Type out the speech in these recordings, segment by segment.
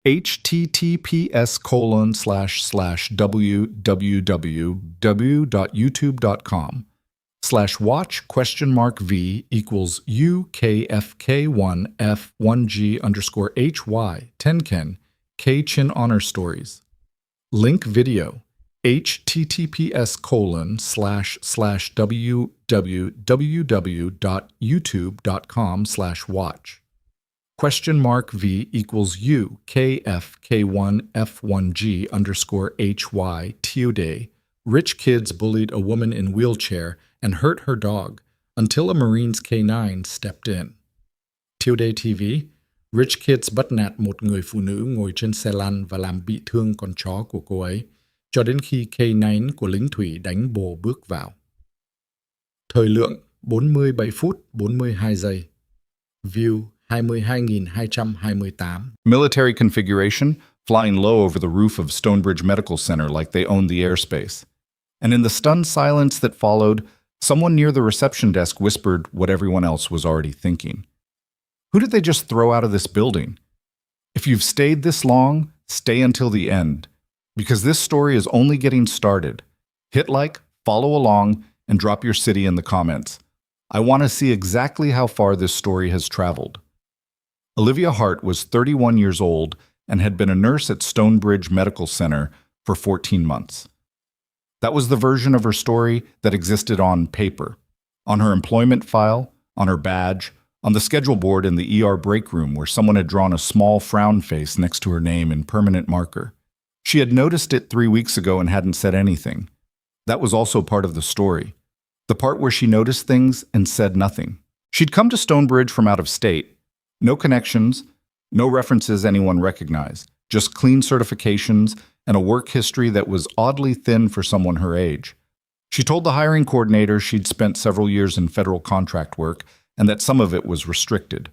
https://www.youtube.com/watch?v equals UKFK1F1G_HY 10ken K Chin Honor Stories. Link video https://www.youtube.com/watch. ?V equals UKFK1F1G_HY Tuesday. Rich kids bullied a woman in wheelchair and hurt her dog until a Marines K9 stepped in. Tuesday TV. Rich kids bắt nạt một người phụ nữ ngồi trên xe lăn và làm bị thương con chó của cô ấy, cho đến khi K9 của lính thủy đánh bồ bước vào. Thời lượng 47 phút 42 giây. View 22.228. Military configuration, flying low over the roof of Stonebridge Medical Center like they owned the airspace. And in the stunned silence that followed, someone near the reception desk whispered what everyone else was already thinking. Who did they just throw out of this building? If you've stayed this long, stay until the end, because this story is only getting started. Hit like, follow along, and drop your city in the comments. I want to see exactly how far this story has traveled. Olivia Hart was 31 years old and had been a nurse at Stonebridge Medical Center for 14 months. That was the version of her story that existed on paper, on her employment file, on her badge, on the schedule board in the ER break room where someone had drawn a small frown face next to her name in permanent marker. She had noticed it 3 weeks ago and hadn't said anything. That was also part of the story, the part where she noticed things and said nothing. She'd come to Stonebridge from out of state. No connections, no references anyone recognized, just clean certifications and a work history that was oddly thin for someone her age. She told the hiring coordinator she'd spent several years in federal contract work and that some of it was restricted.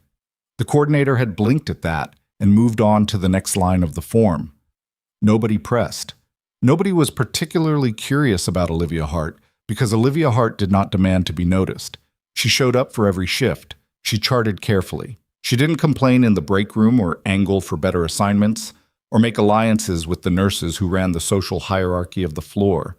The coordinator had blinked at that and moved on to the next line of the form. Nobody pressed. Nobody was particularly curious about Olivia Hart because Olivia Hart did not demand to be noticed. She showed up for every shift. She charted carefully. She didn't complain in the break room or angle for better assignments or make alliances with the nurses who ran the social hierarchy of the floor.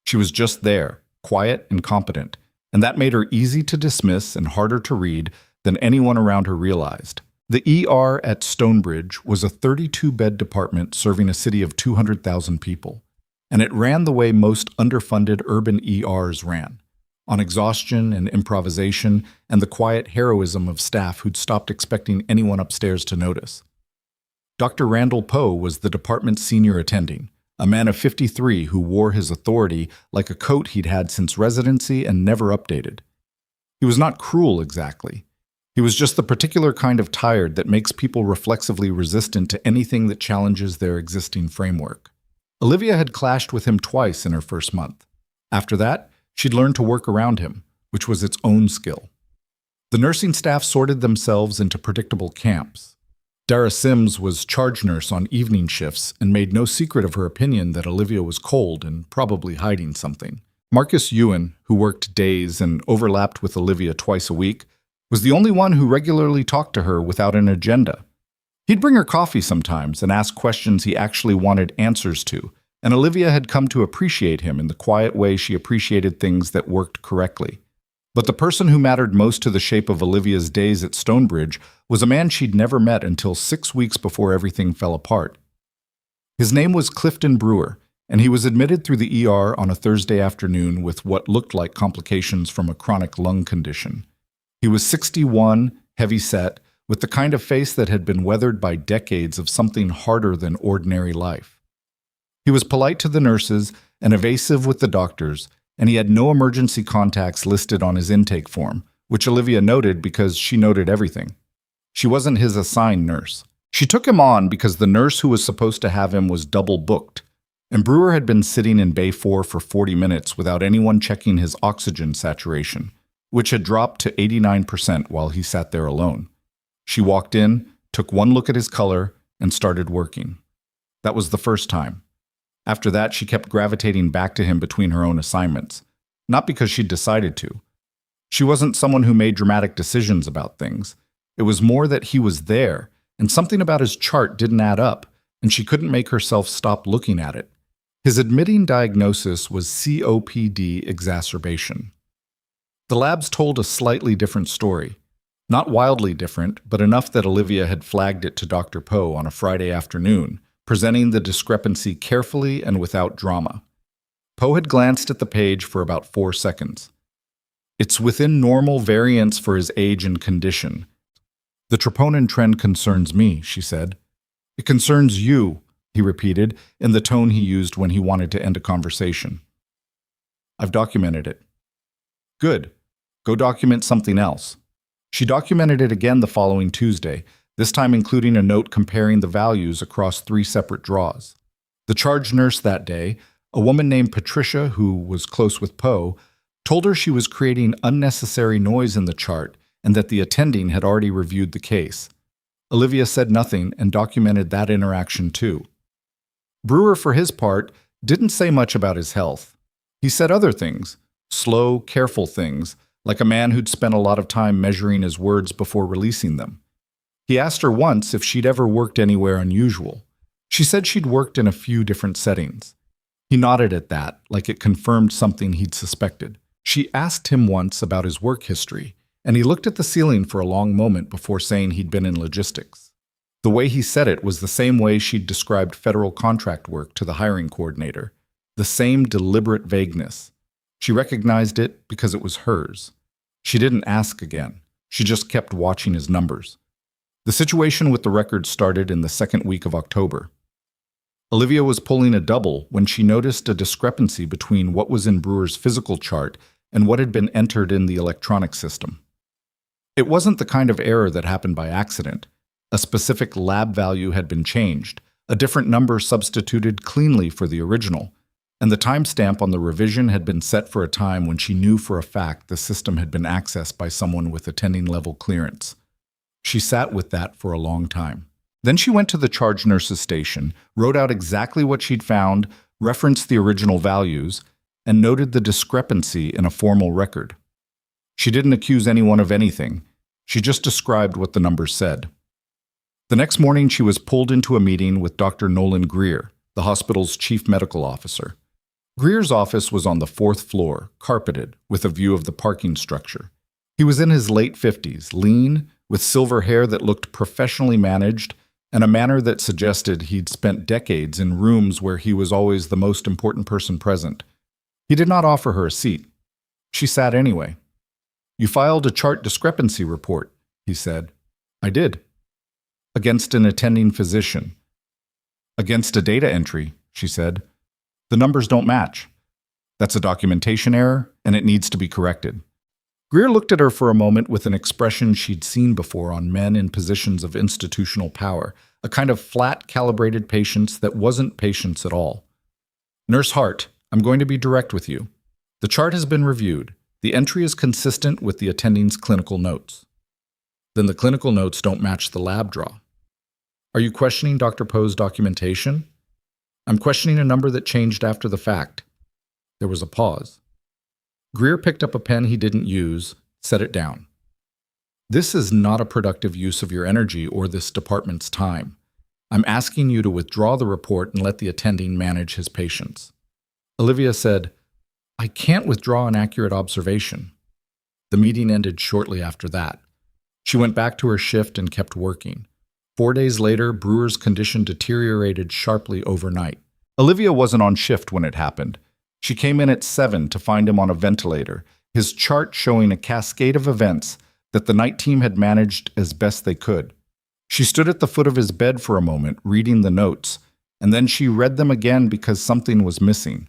She was just there, quiet and competent, and that made her easy to dismiss and harder to read than anyone around her realized. The ER at Stonebridge was a 32-bed department serving a city of 200,000 people, and it ran the way most underfunded urban ERs ran, on exhaustion and improvisation and the quiet heroism of staff who'd stopped expecting anyone upstairs to notice. Dr. Randall Poe was the department's senior attending, a man of 53 who wore his authority like a coat he'd had since residency and never updated. He was not cruel exactly. He was just the particular kind of tired that makes people reflexively resistant to anything that challenges their existing framework. Olivia had clashed with him twice in her first month. After that, she'd learned to work around him, which was its own skill. The nursing staff sorted themselves into predictable camps. Dara Sims was charge nurse on evening shifts and made no secret of her opinion that Olivia was cold and probably hiding something. Marcus Ewan, who worked days and overlapped with Olivia twice a week, was the only one who regularly talked to her without an agenda. He'd bring her coffee sometimes and ask questions he actually wanted answers to, and Olivia had come to appreciate him in the quiet way she appreciated things that worked correctly. But the person who mattered most to the shape of Olivia's days at Stonebridge was a man she'd never met until 6 weeks before everything fell apart. His name was Clifton Brewer, and he was admitted through the ER on a Thursday afternoon with what looked like complications from a chronic lung condition. He was 61, heavy-set, with the kind of face that had been weathered by decades of something harder than ordinary life. He was polite to the nurses and evasive with the doctors, and he had no emergency contacts listed on his intake form, which Olivia noted because she noted everything. She wasn't his assigned nurse. She took him on because the nurse who was supposed to have him was double booked, and Brewer had been sitting in Bay 4 for 40 minutes without anyone checking his oxygen saturation, which had dropped to 89% while he sat there alone. She walked in, took one look at his color, and started working. That was the first time. After that, she kept gravitating back to him between her own assignments, not because she'd decided to. She wasn't someone who made dramatic decisions about things. It was more that he was there, and something about his chart didn't add up, and she couldn't make herself stop looking at it. His admitting diagnosis was COPD exacerbation. The labs told a slightly different story. Not wildly different, but enough that Olivia had flagged it to Dr. Poe on a Friday afternoon, presenting the discrepancy carefully and without drama. Poe had glanced at the page for about 4 seconds. It's within normal variance for his age and condition. The troponin trend concerns me, she said. It concerns you, he repeated, in the tone he used when he wanted to end a conversation. I've documented it. Good. Go document something else. She documented it again the following Tuesday, this time including a note comparing the values across 3 separate draws. The charge nurse that day, a woman named Patricia who was close with Poe, told her she was creating unnecessary noise in the chart and that the attending had already reviewed the case. Olivia said nothing and documented that interaction too. Brewer, for his part, didn't say much about his health. He said other things, slow, careful things, like a man who'd spent a lot of time measuring his words before releasing them. He asked her once if she'd ever worked anywhere unusual. She said she'd worked in a few different settings. He nodded at that, like it confirmed something he'd suspected. She asked him once about his work history, and he looked at the ceiling for a long moment before saying he'd been in logistics. The way he said it was the same way she'd described federal contract work to the hiring coordinator, the same deliberate vagueness. She recognized it because it was hers. She didn't ask again. She just kept watching his numbers. The situation with the record started in the second week of October. Olivia was pulling a double when she noticed a discrepancy between what was in Brewer's physical chart and what had been entered in the electronic system. It wasn't the kind of error that happened by accident. A specific lab value had been changed, a different number substituted cleanly for the original, and the timestamp on the revision had been set for a time when she knew for a fact the system had been accessed by someone with attending level clearance. She sat with that for a long time. Then she went to the charge nurse's station, wrote out exactly what she'd found, referenced the original values, and noted the discrepancy in a formal record. She didn't accuse anyone of anything. She just described what the numbers said. The next morning, she was pulled into a meeting with Dr. Nolan Greer, the hospital's chief medical officer. Greer's office was on the 4th floor, carpeted, with a view of the parking structure. He was in his late 50s, lean, with silver hair that looked professionally managed, and a manner that suggested he'd spent decades in rooms where he was always the most important person present. He did not offer her a seat. She sat anyway. You filed a chart discrepancy report, he said. I did. Against an attending physician. Against a data entry, she said. The numbers don't match. That's a documentation error, and it needs to be corrected. Greer looked at her for a moment with an expression she'd seen before on men in positions of institutional power, a kind of flat, calibrated patience that wasn't patience at all. Nurse Hart, I'm going to be direct with you. The chart has been reviewed. The entry is consistent with the attending's clinical notes. Then the clinical notes don't match the lab draw. Are you questioning Dr. Poe's documentation? I'm questioning a number that changed after the fact. There was a pause. Greer picked up a pen he didn't use, set it down. This is not a productive use of your energy or this department's time. I'm asking you to withdraw the report and let the attending manage his patients. Olivia said, I can't withdraw an accurate observation. The meeting ended shortly after that. She went back to her shift and kept working. 4 days later, Brewer's condition deteriorated sharply overnight. Olivia wasn't on shift when it happened. She came in at 7 to find him on a ventilator, his chart showing a cascade of events that the night team had managed as best they could. She stood at the foot of his bed for a moment, reading the notes, and then she read them again because something was missing.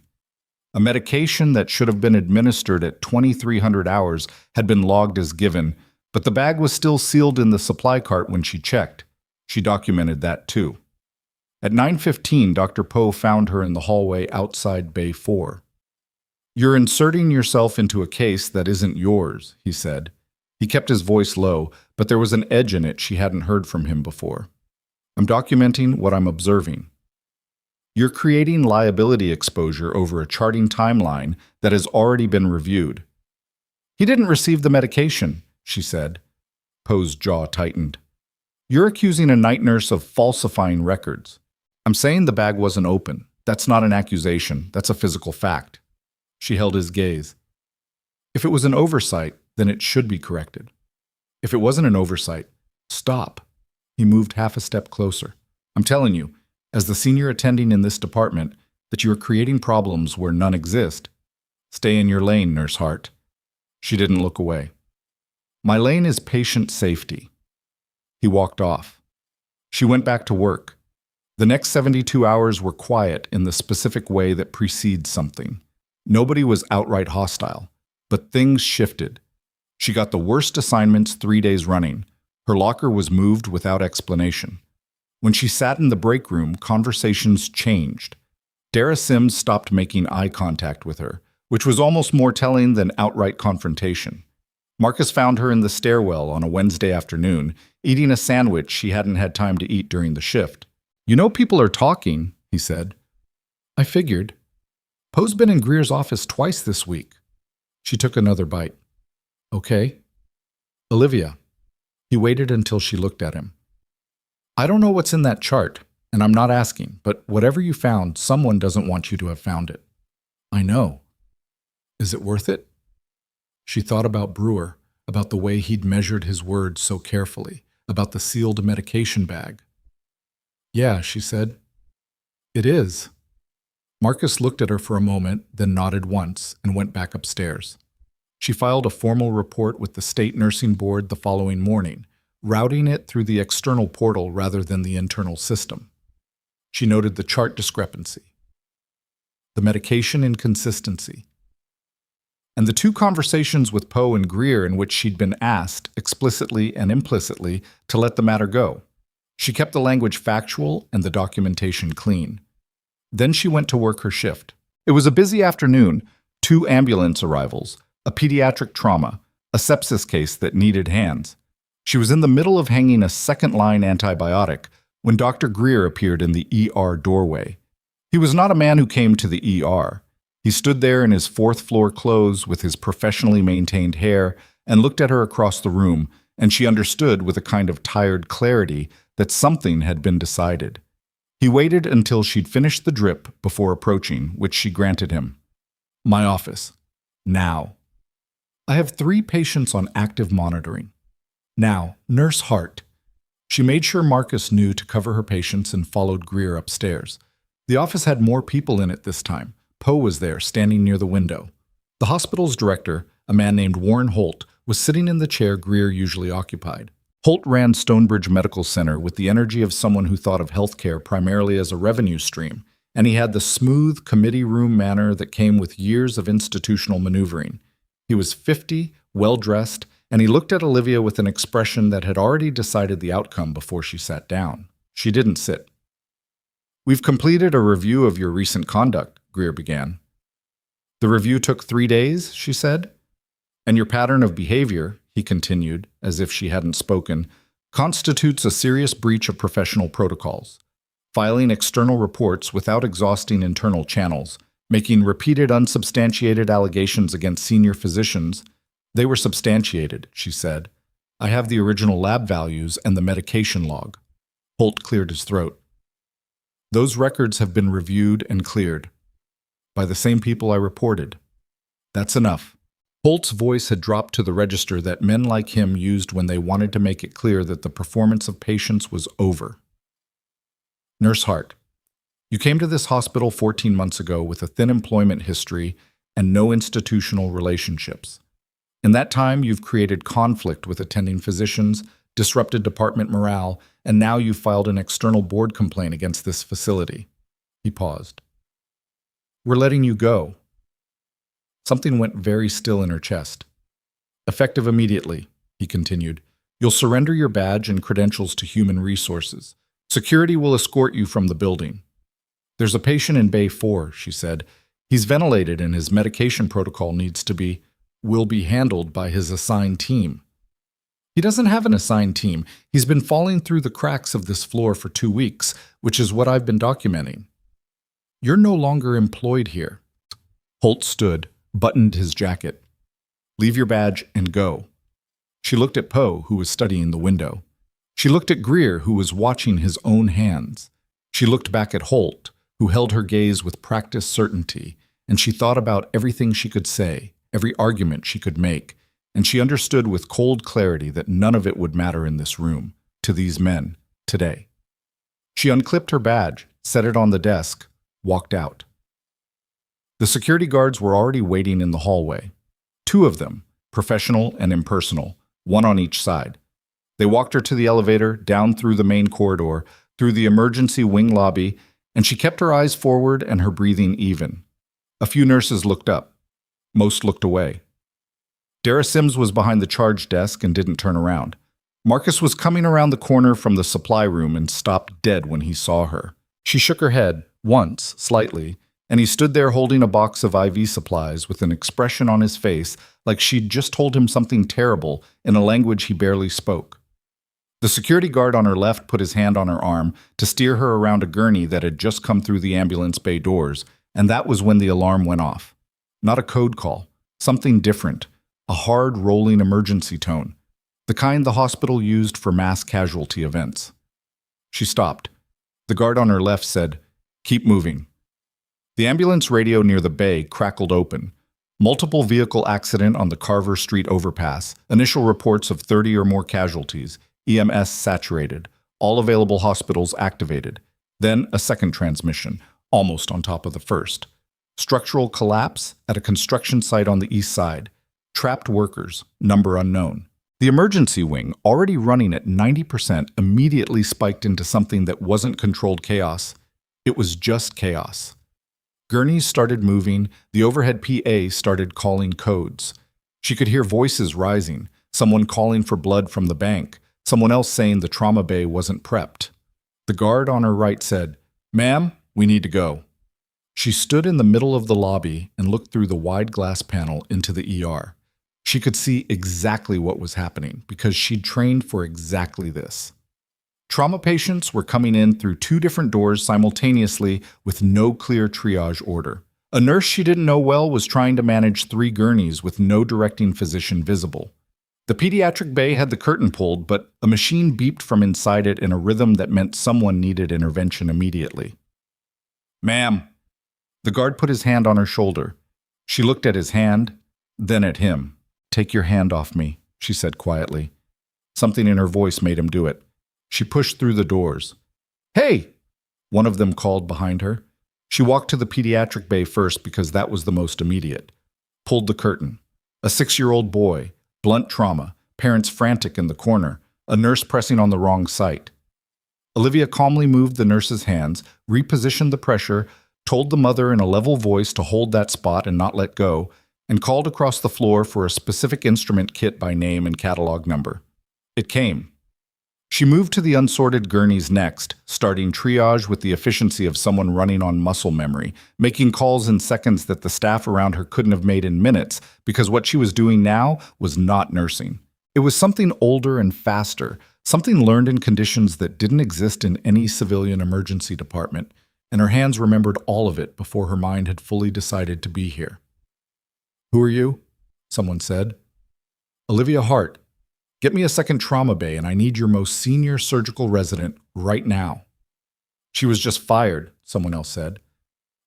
A medication that should have been administered at 2300 hours had been logged as given, but the bag was still sealed in the supply cart when she checked. She documented that too. At 9:15, Dr. Poe found her in the hallway outside Bay 4. You're inserting yourself into a case that isn't yours, he said. He kept his voice low, but there was an edge in it she hadn't heard from him before. I'm documenting what I'm observing. You're creating liability exposure over a charting timeline that has already been reviewed. He didn't receive the medication, she said. Poe's jaw tightened. You're accusing a night nurse of falsifying records. I'm saying the bag wasn't open. That's not an accusation. That's a physical fact. She held his gaze. If it was an oversight, then it should be corrected. If it wasn't an oversight, stop. He moved half a step closer. I'm telling you, as the senior attending in this department, that you are creating problems where none exist. Stay in your lane, Nurse Hart. She didn't look away. My lane is patient safety. He walked off. She went back to work. The next 72 hours were quiet in the specific way that precedes something. Nobody was outright hostile, but things shifted. She got the worst assignments 3 days running. Her locker was moved without explanation. When she sat in the break room, conversations changed. Dara Sims stopped making eye contact with her, which was almost more telling than outright confrontation. Marcus found her in the stairwell on a Wednesday afternoon, eating a sandwich she hadn't had time to eat during the shift. You know people are talking, he said. I figured. Poe's been in Greer's office twice this week. She took another bite. Okay. Olivia. He waited until she looked at him. I don't know what's in that chart, and I'm not asking, but whatever you found, someone doesn't want you to have found it. I know. Is it worth it? She thought about Brewer, about the way he'd measured his words so carefully, about the sealed medication bag. Yeah, she said. It is. Marcus looked at her for a moment, then nodded once and went back upstairs. She filed a formal report with the state nursing board the following morning, routing it through the external portal rather than the internal system. She noted the chart discrepancy, the medication inconsistency, and the 2 conversations with Poe and Greer in which she'd been asked, explicitly and implicitly, to let the matter go. She kept the language factual and the documentation clean. Then she went to work her shift. It was a busy afternoon, 2 ambulance arrivals, a pediatric trauma, a sepsis case that needed hands. She was in the middle of hanging a second-line antibiotic when Dr. Greer appeared in the ER doorway. He was not a man who came to the ER. He stood there in his 4th-floor clothes with his professionally maintained hair and looked at her across the room, and she understood with a kind of tired clarity that something had been decided. He waited until she'd finished the drip before approaching, which she granted him. My office. Now. I have 3 patients on active monitoring. Now, Nurse Hart. She made sure Marcus knew to cover her patients and followed Greer upstairs. The office had more people in it this time. Poe was there, standing near the window. The hospital's director, a man named Warren Holt, was sitting in the chair Greer usually occupied. Holt ran Stonebridge Medical Center with the energy of someone who thought of healthcare primarily as a revenue stream, and he had the smooth committee room manner that came with years of institutional maneuvering. He was 50, well-dressed, and he looked at Olivia with an expression that had already decided the outcome before she sat down. She didn't sit. We've completed a review of your recent conduct, Greer began. The review took 3 days, she said. And your pattern of behavior, he continued, as if she hadn't spoken, constitutes a serious breach of professional protocols. Filing external reports without exhausting internal channels, making repeated unsubstantiated allegations against senior physicians. They were substantiated, she said. I have the original lab values and the medication log. Holt cleared his throat. Those records have been reviewed and cleared. By the same people I reported. That's enough. Holt's voice had dropped to the register that men like him used when they wanted to make it clear that the performance of patients was over. Nurse Hart, you came to this hospital 14 months ago with a thin employment history and no institutional relationships. In that time, you've created conflict with attending physicians, disrupted department morale, and now you've filed an external board complaint against this facility. He paused. We're letting you go. Something went very still in her chest. Effective immediately, he continued. You'll surrender your badge and credentials to Human Resources. Security will escort you from the building. There's a patient in Bay 4, she said. He's ventilated and his medication protocol will be handled by his assigned team. He doesn't have an assigned team. He's been falling through the cracks of this floor for 2 weeks, which is what I've been documenting. You're no longer employed here. Holt stood, buttoned his jacket. Leave your badge and go. She looked at Poe, who was studying the window. She looked at Greer, who was watching his own hands. She looked back at Holt, who held her gaze with practiced certainty, and she thought about everything she could say, every argument she could make, and she understood with cold clarity that none of it would matter in this room, to these men, today. She unclipped her badge, set it on the desk, walked out. The security guards were already waiting in the hallway. 2 of them, professional and impersonal, 1 on each side. They walked her to the elevator, down through the main corridor, through the emergency wing lobby, and she kept her eyes forward and her breathing even. A few nurses looked up. Most looked away. Dara Sims was behind the charge desk and didn't turn around. Marcus was coming around the corner from the supply room and stopped dead when he saw her. She shook her head, once, slightly, and he stood there holding a box of IV supplies with an expression on his face like she'd just told him something terrible in a language he barely spoke. The security guard on her left put his hand on her arm to steer her around a gurney that had just come through the ambulance bay doors, and that was when the alarm went off. Not a code call, something different, a hard, rolling emergency tone, the kind the hospital used for mass casualty events. She stopped. The guard on her left said, "Keep moving." The ambulance radio near the bay crackled open. Multiple vehicle accident on the Carver Street overpass, initial reports of 30 or more casualties, EMS saturated, all available hospitals activated. Then a second transmission, almost on top of the first. Structural collapse at a construction site on the east side. Trapped workers, number unknown. The emergency wing, already running at 90%, immediately spiked into something that wasn't controlled chaos. It was just chaos. Gurneys started moving, the overhead PA started calling codes. She could hear voices rising, someone calling for blood from the bank, someone else saying the trauma bay wasn't prepped. The guard on her right said, "Ma'am, we need to go." She stood in the middle of the lobby and looked through the wide glass panel into the ER. She could see exactly what was happening because she'd trained for exactly this. Trauma patients were coming in through 2 different doors simultaneously with no clear triage order. A nurse she didn't know well was trying to manage 3 gurneys with no directing physician visible. The pediatric bay had the curtain pulled, but a machine beeped from inside it in a rhythm that meant someone needed intervention immediately. "Ma'am." The guard put his hand on her shoulder. She looked at his hand, then at him. "Take your hand off me," she said quietly. Something in her voice made him do it. She pushed through the doors. "Hey!" one of them called behind her. She walked to the pediatric bay first because that was the most immediate. Pulled the curtain. A 6-year-old boy, blunt trauma, parents frantic in the corner, a nurse pressing on the wrong site. Olivia calmly moved the nurse's hands, repositioned the pressure, told the mother in a level voice to hold that spot and not let go, and called across the floor for a specific instrument kit by name and catalog number. It came. She moved to the unsorted gurneys next, starting triage with the efficiency of someone running on muscle memory, making calls in seconds that the staff around her couldn't have made in minutes, because what she was doing now was not nursing. It was something older and faster, something learned in conditions that didn't exist in any civilian emergency department, and her hands remembered all of it before her mind had fully decided to be here. "Who are you?" someone said. "Olivia Hart. Get me a second trauma bay, and I need your most senior surgical resident right now." "She was just fired," someone else said.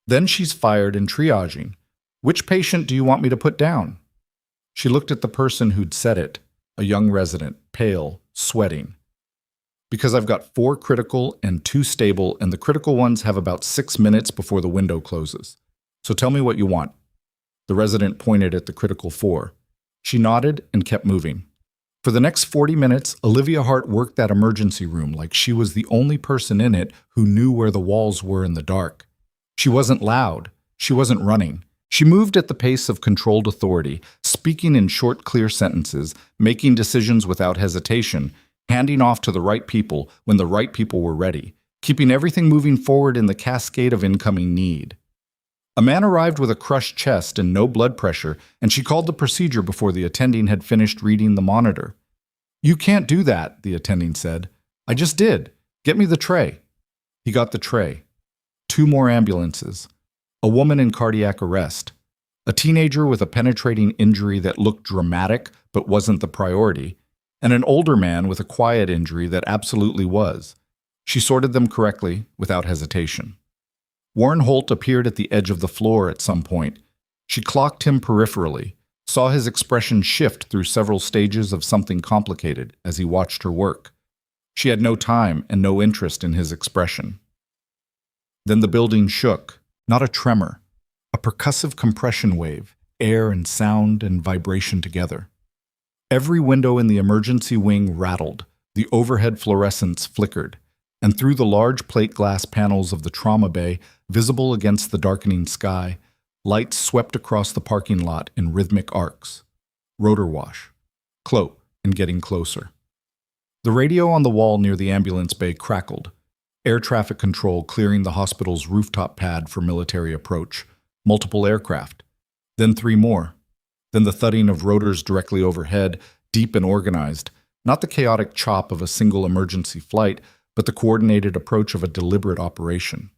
"Then she's fired in triaging. Which patient do you want me to put down?" She looked at the person who'd said it, a young resident, pale, sweating. "Because I've got 4 critical and 2 stable, and the critical ones have about 6 minutes before the window closes. So tell me what you want." The resident pointed at the critical 4. She nodded and kept moving. For the next 40 minutes, Olivia Hart worked that emergency room like she was the only person in it who knew where the walls were in the dark. She wasn't loud. She wasn't running. She moved at the pace of controlled authority, speaking in short, clear sentences, making decisions without hesitation, handing off to the right people when the right people were ready, keeping everything moving forward in the cascade of incoming need. A man arrived with a crushed chest and no blood pressure, and she called the procedure before the attending had finished reading the monitor. "You can't do that," the attending said. "I just did. Get me the tray." He got the tray. 2 more ambulances. A woman in cardiac arrest. A teenager with a penetrating injury that looked dramatic but wasn't the priority. And an older man with a quiet injury that absolutely was. She sorted them correctly, without hesitation. Warren Holt appeared at the edge of the floor at some point. She clocked him peripherally, saw his expression shift through several stages of something complicated as he watched her work. She had no time and no interest in his expression. Then the building shook, not a tremor, a percussive compression wave, air and sound and vibration together. Every window in the emergency wing rattled, the overhead fluorescents flickered, and through the large plate glass panels of the trauma bay, visible against the darkening sky, lights swept across the parking lot in rhythmic arcs. Rotor wash. Cloak, and getting closer. The radio on the wall near the ambulance bay crackled. Air traffic control clearing the hospital's rooftop pad for military approach. Multiple aircraft. Then 3 more. Then the thudding of rotors directly overhead, deep and organized. Not the chaotic chop of a single emergency flight, but the coordinated approach of a deliberate operation.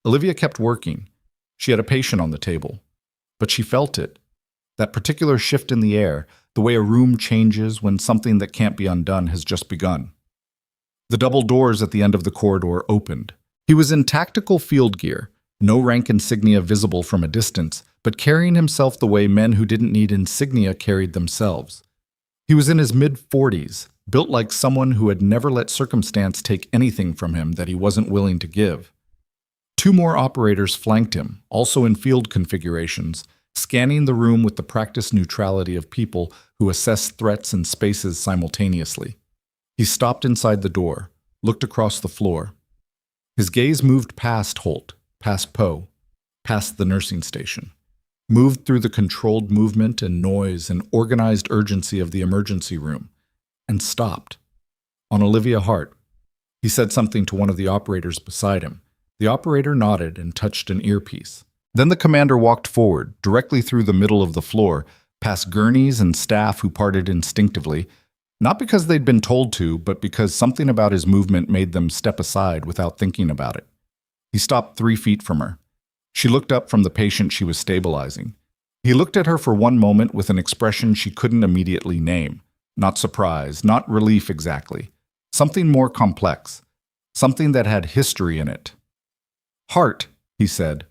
Olivia kept working. She had a patient on the table. But she felt it. That particular shift in the air, the way a room changes when something that can't be undone has just begun. The double doors at the end of the corridor opened. He was in tactical field gear, no rank insignia visible from a distance, but carrying himself the way men who didn't need insignia carried themselves. He was in his mid-40s, built like someone who had never let circumstance take anything from him that he wasn't willing to give. 2 more operators flanked him, also in field configurations, scanning the room with the practiced neutrality of people who assess threats and spaces simultaneously. He stopped inside the door, looked across the floor. His gaze moved past Holt, past Poe, past the nursing station, moved through the controlled movement and noise and organized urgency of the emergency room, and stopped. On Olivia Hart. He said something to one of the operators beside him. The operator nodded and touched an earpiece. Then the commander walked forward, directly through the middle of the floor, past gurneys and staff who parted instinctively, not because they'd been told to, but because something about his movement made them step aside without thinking about it. He stopped 3 feet from her. She looked up from the patient she was stabilizing. He looked at her for one moment with an expression she couldn't immediately name. Not surprise, not relief exactly. Something more complex. Something that had history in it. "Hart," he said.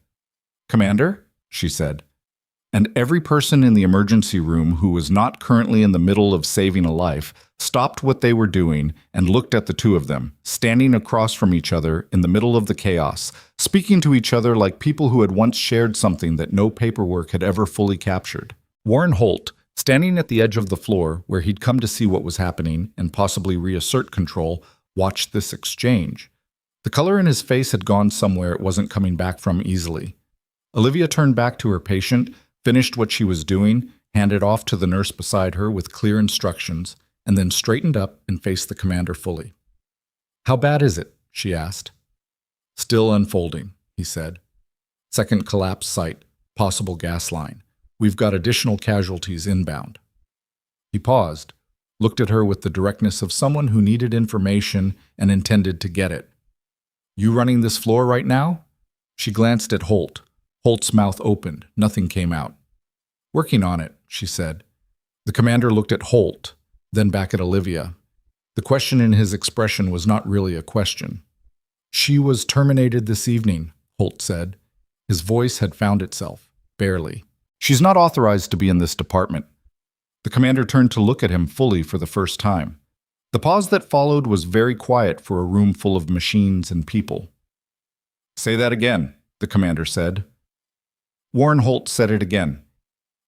"Commander?" she said. And every person in the emergency room who was not currently in the middle of saving a life stopped what they were doing and looked at the 2 of them, standing across from each other in the middle of the chaos, speaking to each other like people who had once shared something that no paperwork had ever fully captured. Warren Holt, standing at the edge of the floor where he'd come to see what was happening and possibly reassert control, watched this exchange. The color in his face had gone somewhere it wasn't coming back from easily. Olivia turned back to her patient, finished what she was doing, handed off to the nurse beside her with clear instructions, and then straightened up and faced the commander fully. "How bad is it?" she asked. "Still unfolding," he said. "Second collapse site, possible gas line. We've got additional casualties inbound." He paused, looked at her with the directness of someone who needed information and intended to get it. "You running this floor right now?" She glanced at Holt. Holt's mouth opened. Nothing came out. "Working on it," she said. The commander looked at Holt, then back at Olivia. The question in his expression was not really a question. "She was terminated this evening," Holt said. His voice had found itself, barely. "She's not authorized to be in this department." The commander turned to look at him fully for the first time. The pause that followed was very quiet for a room full of machines and people. "Say that again," the commander said. Warren Holt said it again.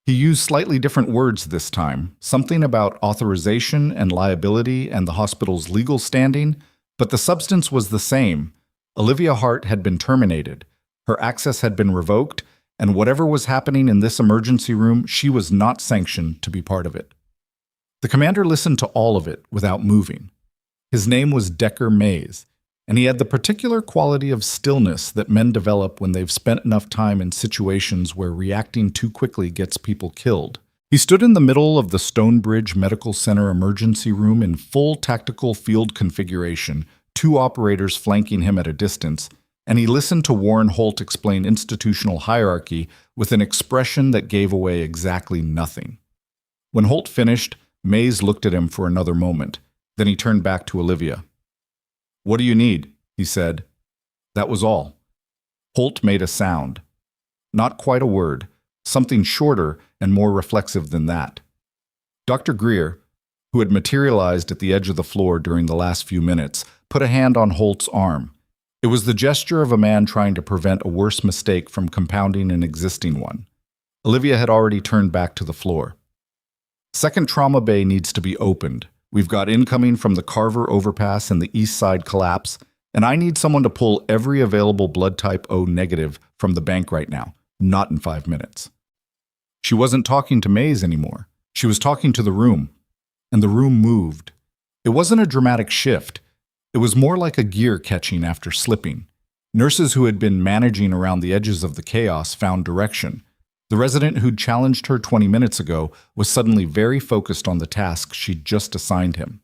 He used slightly different words this time, something about authorization and liability and the hospital's legal standing, but the substance was the same. Olivia Hart had been terminated. Her access had been revoked, and whatever was happening in this emergency room, she was not sanctioned to be part of it. The commander listened to all of it without moving. His name was Decker Mays, and he had the particular quality of stillness that men develop when they've spent enough time in situations where reacting too quickly gets people killed. He stood in the middle of the Stonebridge Medical Center emergency room in full tactical field configuration, 2 operators flanking him at a distance, and he listened to Warren Holt explain institutional hierarchy with an expression that gave away exactly nothing. When Holt finished, Mays looked at him for another moment. Then he turned back to Olivia. "What do you need?" he said. That was all. Holt made a sound. Not quite a word, something shorter and more reflexive than that. Dr. Greer, who had materialized at the edge of the floor during the last few minutes, put a hand on Holt's arm. It was the gesture of a man trying to prevent a worse mistake from compounding an existing one. Olivia had already turned back to the floor. Second trauma bay needs to be opened. We've got incoming from the Carver overpass and the east side collapse, and I need someone to pull every available blood type O negative from the bank right now, not in 5 minutes. She wasn't talking to Maze anymore. She was talking to the room, and the room moved. It wasn't a dramatic shift. It was more like a gear catching after slipping. Nurses who had been managing around the edges of the chaos found direction. The resident who'd challenged her 20 minutes ago was suddenly very focused on the task she'd just assigned him.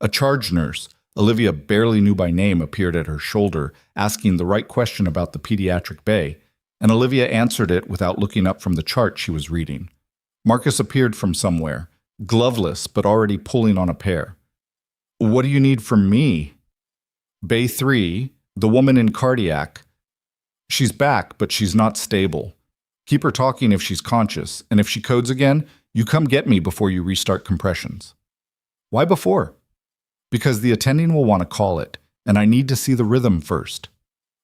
A charge nurse, Olivia barely knew by name, appeared at her shoulder, asking the right question about the pediatric bay, and Olivia answered it without looking up from the chart she was reading. Marcus appeared from somewhere, gloveless but already pulling on a pair. "What do you need from me?" "Bay 3, the woman in cardiac. She's back, but she's not stable. Keep her talking if she's conscious, and if she codes again, you come get me before you restart compressions." "Why before?" "Because the attending will want to call it, and I need to see the rhythm first."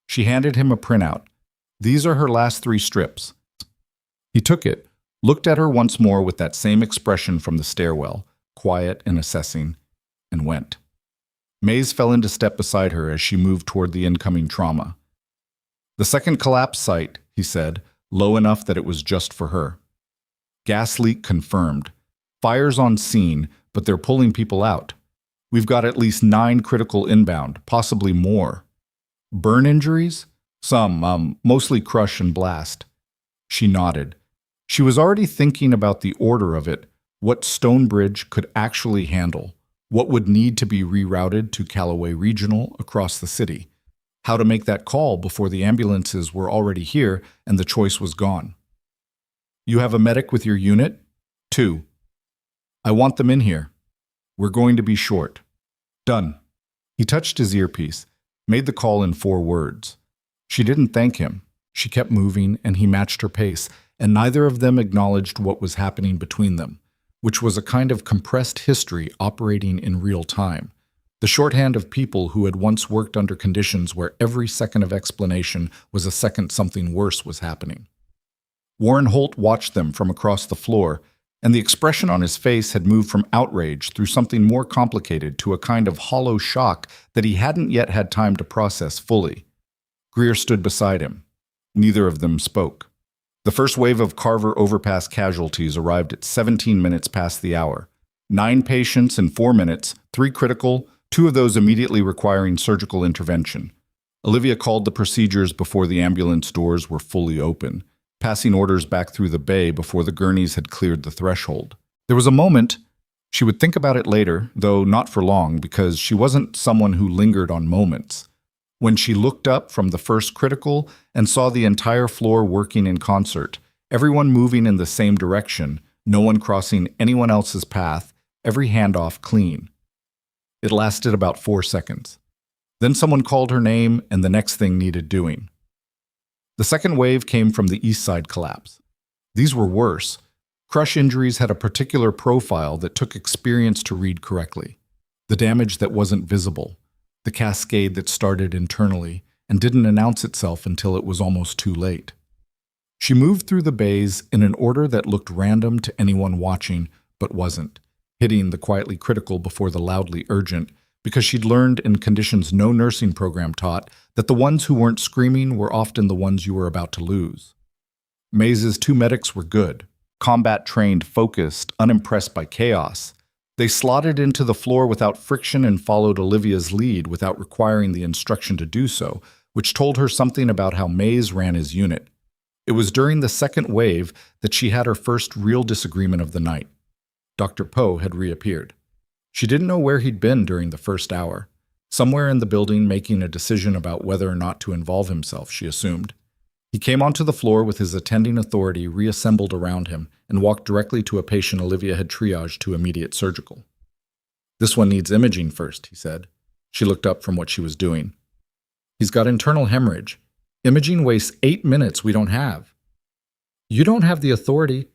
She handed him a printout. "These are her last 3 strips." He took it, looked at her once more with that same expression from the stairwell, quiet and assessing, and went. Maze fell into step beside her as she moved toward the incoming trauma. "The second collapse site," he said, low enough that it was just for her. "Gas leak confirmed. Fire's on scene, but they're pulling people out. We've got at least 9 critical inbound, possibly more. Burn injuries? Some, mostly crush and blast." She nodded. She was already thinking about the order of it, what Stonebridge could actually handle, what would need to be rerouted to Callaway Regional across the city, how to make that call before the ambulances were already here and the choice was gone. "You have a medic with your unit?" 2. "I want them in here. We're going to be short." "Done." He touched his earpiece, made the call in 4 words. She didn't thank him. She kept moving, and he matched her pace, and neither of them acknowledged what was happening between them, which was a kind of compressed history operating in real time. The shorthand of people who had once worked under conditions where every second of explanation was a second something worse was happening. Warren Holt watched them from across the floor, and the expression on his face had moved from outrage through something more complicated to a kind of hollow shock that he hadn't yet had time to process fully. Greer stood beside him. Neither of them spoke. The first wave of Carver overpass casualties arrived at 17 minutes past the hour. 9 patients in 4 minutes, 3 critical, 2 of those immediately requiring surgical intervention. Olivia called the procedures before the ambulance doors were fully open, passing orders back through the bay before the gurneys had cleared the threshold. There was a moment. She would think about it later, though not for long, because she wasn't someone who lingered on moments. When she looked up from the first critical and saw the entire floor working in concert, everyone moving in the same direction, no one crossing anyone else's path, every handoff clean. It lasted about 4 seconds. Then someone called her name, and the next thing needed doing. The second wave came from the east side collapse. These were worse. Crush injuries had a particular profile that took experience to read correctly. The damage that wasn't visible, the cascade that started internally and didn't announce itself until it was almost too late. She moved through the bays in an order that looked random to anyone watching, but wasn't, hitting the quietly critical before the loudly urgent, because she'd learned in conditions no nursing program taught that the ones who weren't screaming were often the ones you were about to lose. Maze's 2 medics were good, combat-trained, focused, unimpressed by chaos. They slotted into the floor without friction and followed Olivia's lead without requiring the instruction to do so, which told her something about how Maze ran his unit. It was during the second wave that she had her first real disagreement of the night. Dr. Poe had reappeared. She didn't know where he'd been during the first hour. Somewhere in the building making a decision about whether or not to involve himself, she assumed. He came onto the floor with his attending authority reassembled around him and walked directly to a patient Olivia had triaged to immediate surgical. "This one needs imaging first," he said. She looked up from what she was doing. He's got internal hemorrhage. Imaging wastes 8 minutes we don't have. You don't have the authority.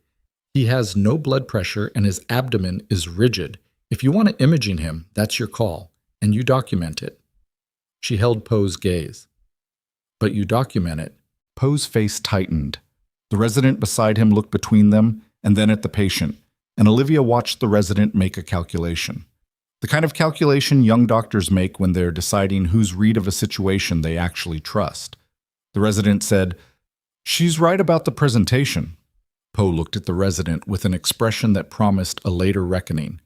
He has no blood pressure and his abdomen is rigid. If you want to imaging him, that's your call, and you document it. She held Poe's gaze. But you document it. Poe's face tightened. The resident beside him looked between them and then at the patient, and Olivia watched the resident make a calculation. The kind of calculation young doctors make when they're deciding whose read of a situation they actually trust. The resident said, "She's right about the presentation." Poe looked at the resident with an expression that promised a later reckoning.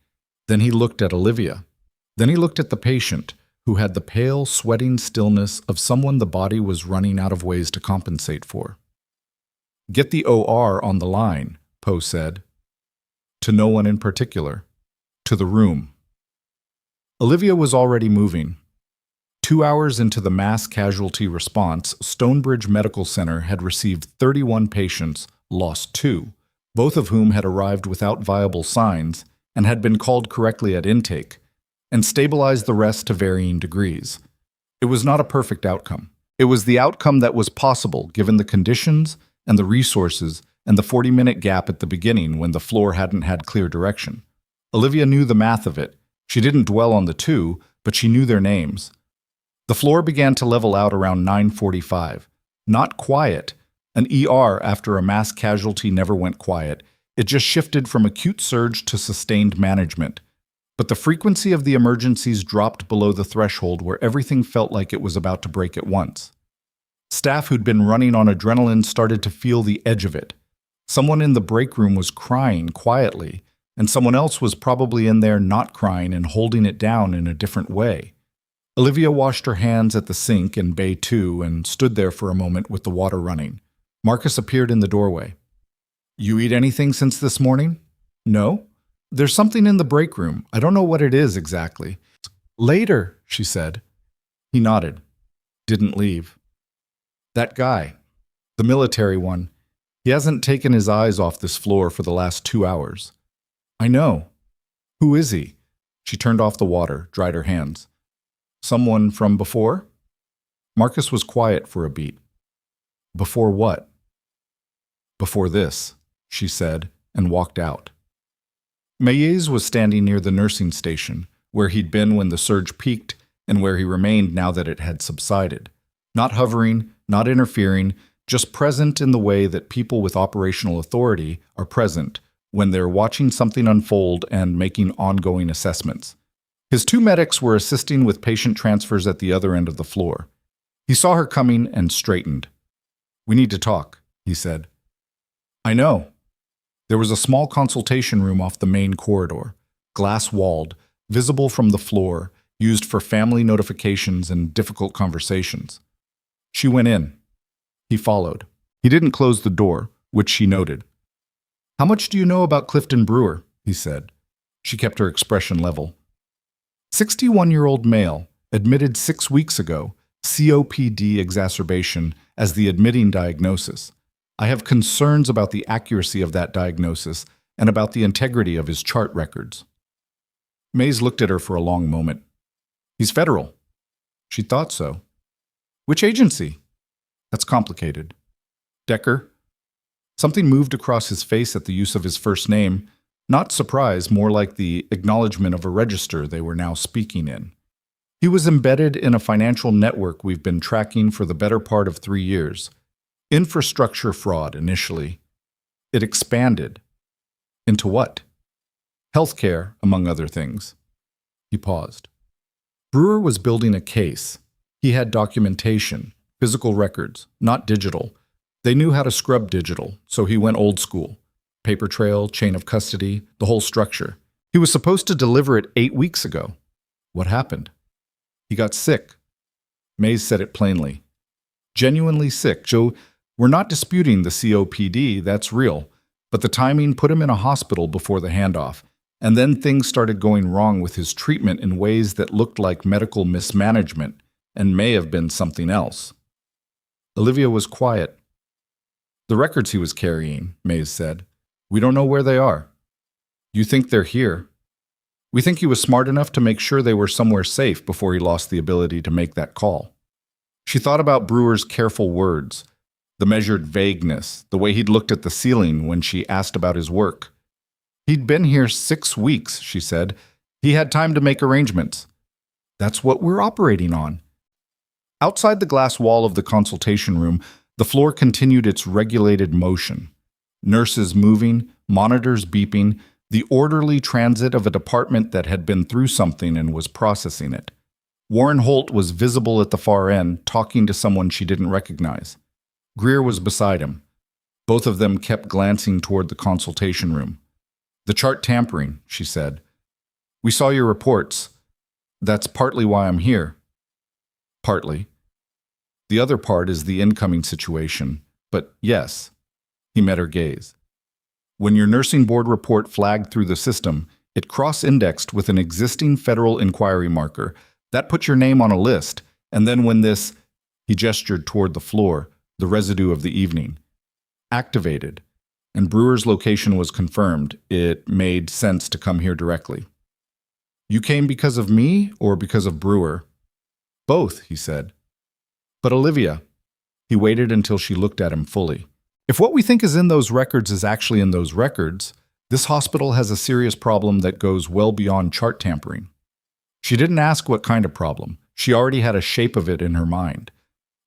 Then he looked at Olivia. Then he looked at the patient, who had the pale, sweating stillness of someone the body was running out of ways to compensate for. "Get the OR on the line," Poe said. To no one in particular. To the room. Olivia was already moving. 2 hours into the mass casualty response, Stonebridge Medical Center had received 31 patients, lost 2, both of whom had arrived without viable signs and had been called correctly at intake, and stabilized the rest to varying degrees. It was not a perfect outcome. It was the outcome that was possible given the conditions and the resources and the 40-minute gap at the beginning when the floor hadn't had clear direction. Olivia knew the math of it. She didn't dwell on the 2, but she knew their names. The floor began to level out around 9:45. Not quiet. An ER after a mass casualty never went quiet. It just shifted from acute surge to sustained management. But the frequency of the emergencies dropped below the threshold where everything felt like it was about to break at once. Staff who'd been running on adrenaline started to feel the edge of it. Someone in the break room was crying quietly, and someone else was probably in there not crying and holding it down in a different way. Olivia washed her hands at the sink in Bay 2 and stood there for a moment with the water running. Marcus appeared in the doorway. "You eat anything since this morning?" "No. There's something in the break room. I don't know what it is exactly." "Later," she said. He nodded. Didn't leave. "That guy. The military one. He hasn't taken his eyes off this floor for the last 2 hours." "I know. Who is he?" She turned off the water, dried her hands. "Someone from before?" Marcus was quiet for a beat. "Before what?" "Before this," she said, and walked out. Mayes was standing near the nursing station, where he'd been when the surge peaked and where he remained now that it had subsided. Not hovering, not interfering, just present in the way that people with operational authority are present when they're watching something unfold and making ongoing assessments. His 2 medics were assisting with patient transfers at the other end of the floor. He saw her coming and straightened. "We need to talk," he said. "I know." There was a small consultation room off the main corridor, glass-walled, visible from the floor, used for family notifications and difficult conversations. She went in. He followed. He didn't close the door, which she noted. "How much do you know about Clifton Brewer?" he said. She kept her expression level. 61-year-old male, admitted 6 weeks ago, COPD exacerbation as the admitting diagnosis. I have concerns about the accuracy of that diagnosis and about the integrity of his chart records. Mays looked at her for a long moment. "He's federal." She thought so. "Which agency?" "That's complicated." "Decker?" Something moved across his face at the use of his first name, not surprise, more like the acknowledgement of a register they were now speaking in. He was embedded in a financial network we've been tracking for the better part of 3 years. Infrastructure fraud, initially. It expanded. Into what? Healthcare, among other things. He paused. Brewer was building a case. He had documentation, physical records, not digital. They knew how to scrub digital, so he went old school. Paper trail, chain of custody, the whole structure. He was supposed to deliver it 8 weeks ago. What happened? He got sick. Mays said it plainly. Genuinely sick. Joe, we're not disputing the COPD, that's real. But the timing put him in a hospital before the handoff. And then things started going wrong with his treatment in ways that looked like medical mismanagement and may have been something else. Olivia was quiet. The records he was carrying, Mays said. We don't know where they are. You think they're here? We think he was smart enough to make sure they were somewhere safe before he lost the ability to make that call. She thought about Brewer's careful words, the measured vagueness, the way he'd looked at the ceiling when she asked about his work. He'd been here 6 weeks, she said. He had time to make arrangements. That's what we're operating on. Outside the glass wall of the consultation room, the floor continued its regulated motion. Nurses moving, monitors beeping, the orderly transit of a department that had been through something and was processing it. Warren Holt was visible at the far end, talking to someone she didn't recognize. Greer was beside him. Both of them kept glancing toward the consultation room. The chart tampering, she said. We saw your reports. That's partly why I'm here. Partly. The other part is the incoming situation. But yes, he met her gaze. When your nursing board report flagged through the system, it cross-indexed with an existing federal inquiry marker. That put your name on a list, and then when this, he gestured toward the floor, the residue of the evening, activated, and Brewer's location was confirmed, it made sense to come here directly. You came because of me or because of Brewer? Both, he said. But Olivia, he waited until she looked at him fully. If what we think is in those records is actually in those records, this hospital has a serious problem that goes well beyond chart tampering. She didn't ask what kind of problem. She already had a shape of it in her mind.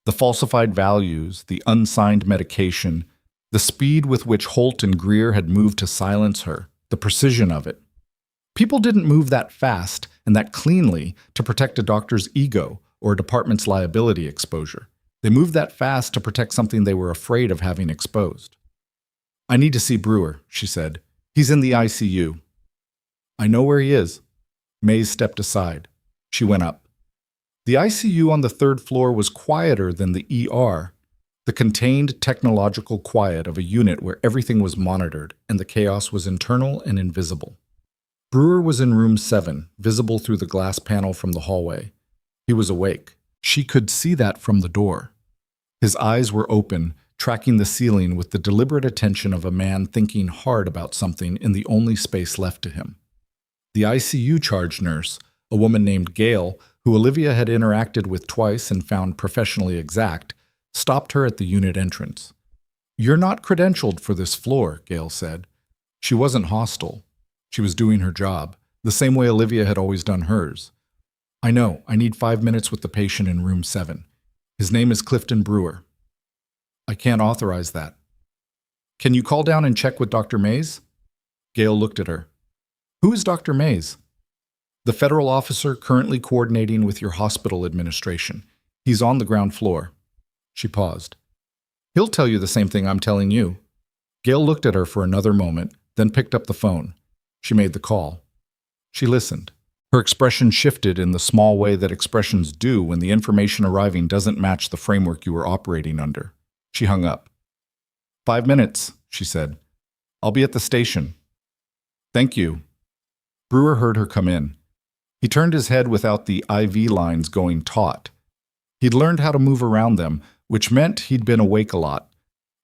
The falsified values, the unsigned medication, the speed with which Holt and Greer had moved to silence her, the precision of it. People didn't move that fast and that cleanly to protect a doctor's ego or a department's liability exposure. They moved that fast to protect something they were afraid of having exposed. I need to see Brewer, she said. He's in the ICU. I know where he is. Mays stepped aside. She went up. The ICU on the 3rd floor was quieter than the ER, the contained technological quiet of a unit where everything was monitored and the chaos was internal and invisible. Brewer was in room 7, visible through the glass panel from the hallway. He was awake. She could see that from the door. His eyes were open, tracking the ceiling with the deliberate attention of a man thinking hard about something in the only space left to him. The ICU charge nurse, a woman named Gail, who Olivia had interacted with twice and found professionally exact, stopped her at the unit entrance. You're not credentialed for this floor, Gail said. She wasn't hostile. She was doing her job, the same way Olivia had always done hers. I know, I need 5 minutes with the patient in room 7. His name is Clifton Brewer. I can't authorize that. Can you call down and check with Dr. Mays? Gail looked at her. Who is Dr. Mays? The federal officer currently coordinating with your hospital administration. He's on the ground floor. She paused. He'll tell you the same thing I'm telling you. Gail looked at her for another moment, then picked up the phone. She made the call. She listened. Her expression shifted in the small way that expressions do when the information arriving doesn't match the framework you were operating under. She hung up. 5 minutes, she said. I'll be at the station. Thank you. Brewer heard her come in. He turned his head without the IV lines going taut. He'd learned how to move around them, which meant he'd been awake a lot.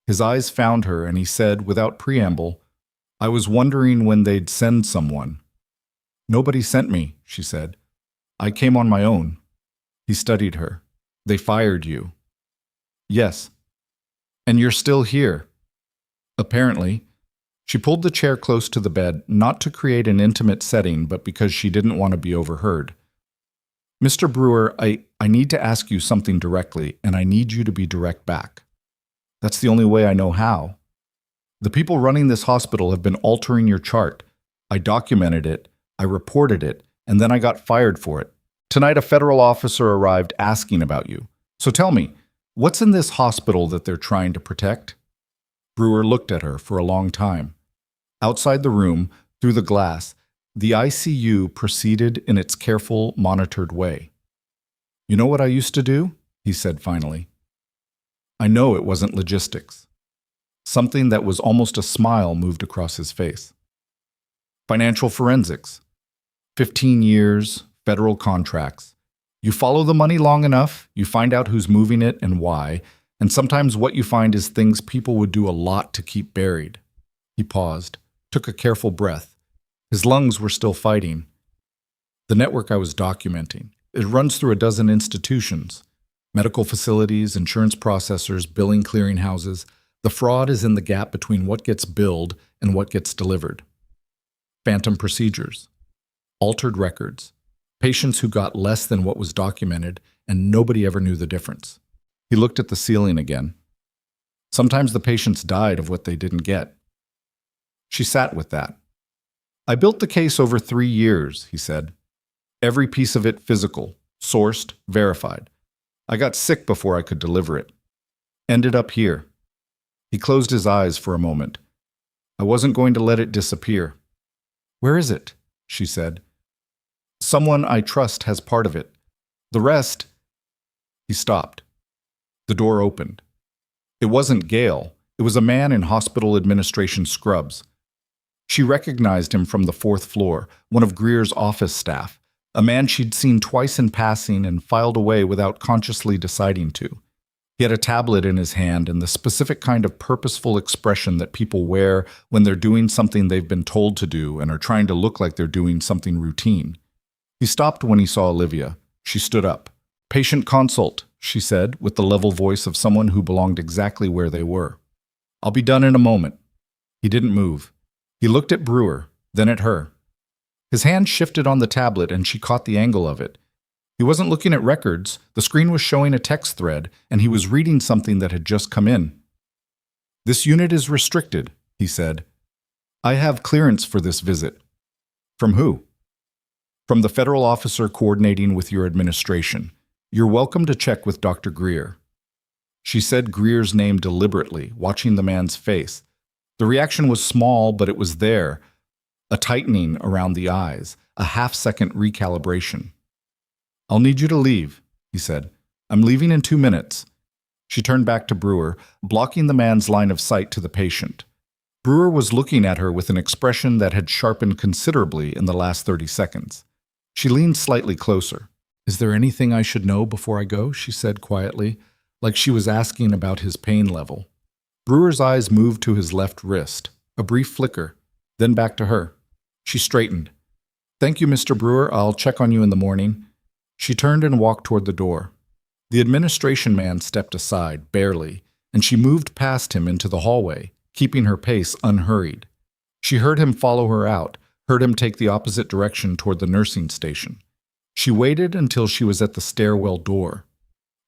His eyes found her, and he said, without preamble, I was wondering when they'd send someone. Nobody sent me, she said. I came on my own. He studied her. They fired you. Yes. And you're still here. Apparently. She pulled the chair close to the bed, not to create an intimate setting, but because she didn't want to be overheard. Mr. Brewer, I need to ask you something directly, and I need you to be direct back. That's the only way I know how. The people running this hospital have been altering your chart. I documented it, I reported it, and then I got fired for it. Tonight, a federal officer arrived asking about you. So tell me, what's in this hospital that they're trying to protect? Brewer looked at her for a long time. Outside the room, through the glass, the ICU proceeded in its careful, monitored way. You know what I used to do? He said finally. I know it wasn't logistics. Something that was almost a smile moved across his face. Financial forensics. 15 years, federal contracts. You follow the money long enough, you find out who's moving it and why, and sometimes what you find is things people would do a lot to keep buried. He paused, took a careful breath. His lungs were still fighting. The network I was documenting. It runs through a dozen institutions, medical facilities, insurance processors, billing clearinghouses. The fraud is in the gap between what gets billed and what gets delivered. Phantom procedures, altered records, patients who got less than what was documented, and nobody ever knew the difference. He looked at the ceiling again. Sometimes the patients died of what they didn't get. She sat with that. I built the case over 3 years, he said. Every piece of it physical, sourced, verified. I got sick before I could deliver it. Ended up here. He closed his eyes for a moment. I wasn't going to let it disappear. Where is it? She said. Someone I trust has part of it. The rest... He stopped. The door opened. It wasn't Gail. It was a man in hospital administration scrubs. She recognized him from the 4th floor, one of Greer's office staff, a man she'd seen twice in passing and filed away without consciously deciding to. He had a tablet in his hand and the specific kind of purposeful expression that people wear when they're doing something they've been told to do and are trying to look like they're doing something routine. He stopped when he saw Olivia. She stood up. "Patient consult," she said, with the level voice of someone who belonged exactly where they were. "I'll be done in a moment." He didn't move. He looked at Brewer, then at her. His hand shifted on the tablet and she caught the angle of it. He wasn't looking at records, the screen was showing a text thread, and he was reading something that had just come in. "This unit is restricted," he said. "I have clearance for this visit." "From who?" "From the federal officer coordinating with your administration. You're welcome to check with Dr. Greer." She said Greer's name deliberately, watching the man's face. The reaction was small, but it was there. A tightening around the eyes, a half-second recalibration. "I'll need you to leave," he said. "I'm leaving in 2 minutes." She turned back to Brewer, blocking the man's line of sight to the patient. Brewer was looking at her with an expression that had sharpened considerably in the last 30 seconds. She leaned slightly closer. "Is there anything I should know before I go?" she said quietly, like she was asking about his pain level. Brewer's eyes moved to his left wrist, a brief flicker, then back to her. She straightened. "Thank you, Mr. Brewer. I'll check on you in the morning." She turned and walked toward the door. The administration man stepped aside, barely, and she moved past him into the hallway, keeping her pace unhurried. She heard him follow her out, heard him take the opposite direction toward the nursing station. She waited until she was at the stairwell door.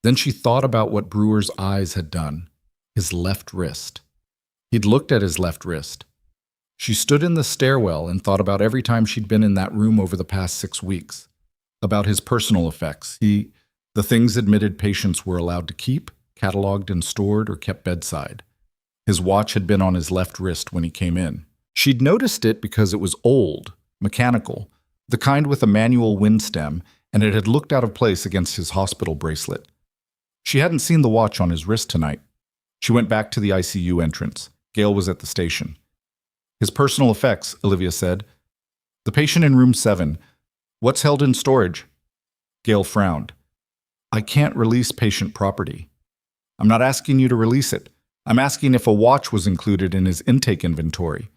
Then she thought about what Brewer's eyes had done. His left wrist. He'd looked at his left wrist. She stood in the stairwell and thought about every time she'd been in that room over the past 6 weeks. About his personal effects. The things admitted patients were allowed to keep, cataloged and stored, or kept bedside. His watch had been on his left wrist when he came in. She'd noticed it because it was old, mechanical, the kind with a manual wind stem, and it had looked out of place against his hospital bracelet. She hadn't seen the watch on his wrist tonight. She went back to the ICU entrance. Gail was at the station. "His personal effects," Olivia said. "The patient in room 7. What's held in storage?" Gail frowned. "I can't release patient property." "I'm not asking you to release it. I'm asking if a watch was included in his intake inventory."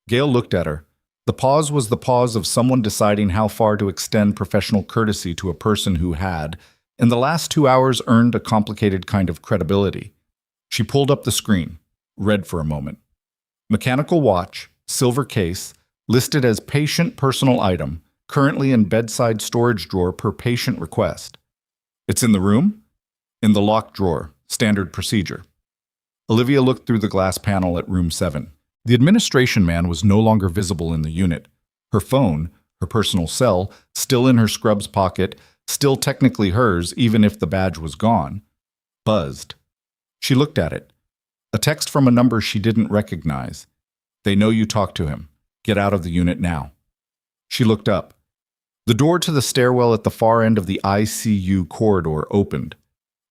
Gail looked at her. The pause was the pause of someone deciding how far to extend professional courtesy to a person who had, in the last 2 hours, earned a complicated kind of credibility. She pulled up the screen, read for a moment. "Mechanical watch, silver case, listed as patient personal item, currently in bedside storage drawer per patient request." "It's in the room?" "In the locked drawer, standard procedure." Olivia looked through the glass panel at room 7. The administration man was no longer visible in the unit. Her phone, her personal cell, still in her scrubs pocket, still technically hers even if the badge was gone, buzzed. She looked at it. A text from a number she didn't recognize. "They know you talked to him. Get out of the unit now." She looked up. The door to the stairwell at the far end of the ICU corridor opened.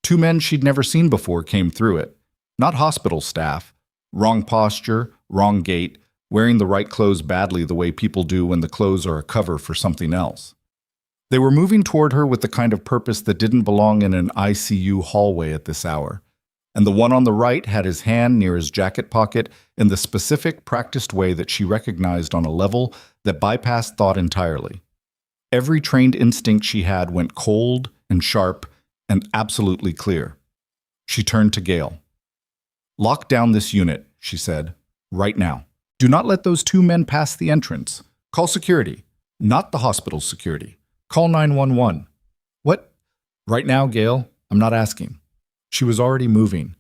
2 men she'd never seen before came through it. Not hospital staff. Wrong posture, wrong gait, wearing the right clothes badly the way people do when the clothes are a cover for something else. They were moving toward her with the kind of purpose that didn't belong in an ICU hallway at this hour. And the one on the right had his hand near his jacket pocket in the specific, practiced way that she recognized on a level that bypassed thought entirely. Every trained instinct she had went cold and sharp and absolutely clear. She turned to Gale. "Lock down this unit," she said, "right now. Do not let those two men pass the entrance. Call security, not the hospital security. Call 911. "What? Right now, Gale? I'm not asking." She was already moving.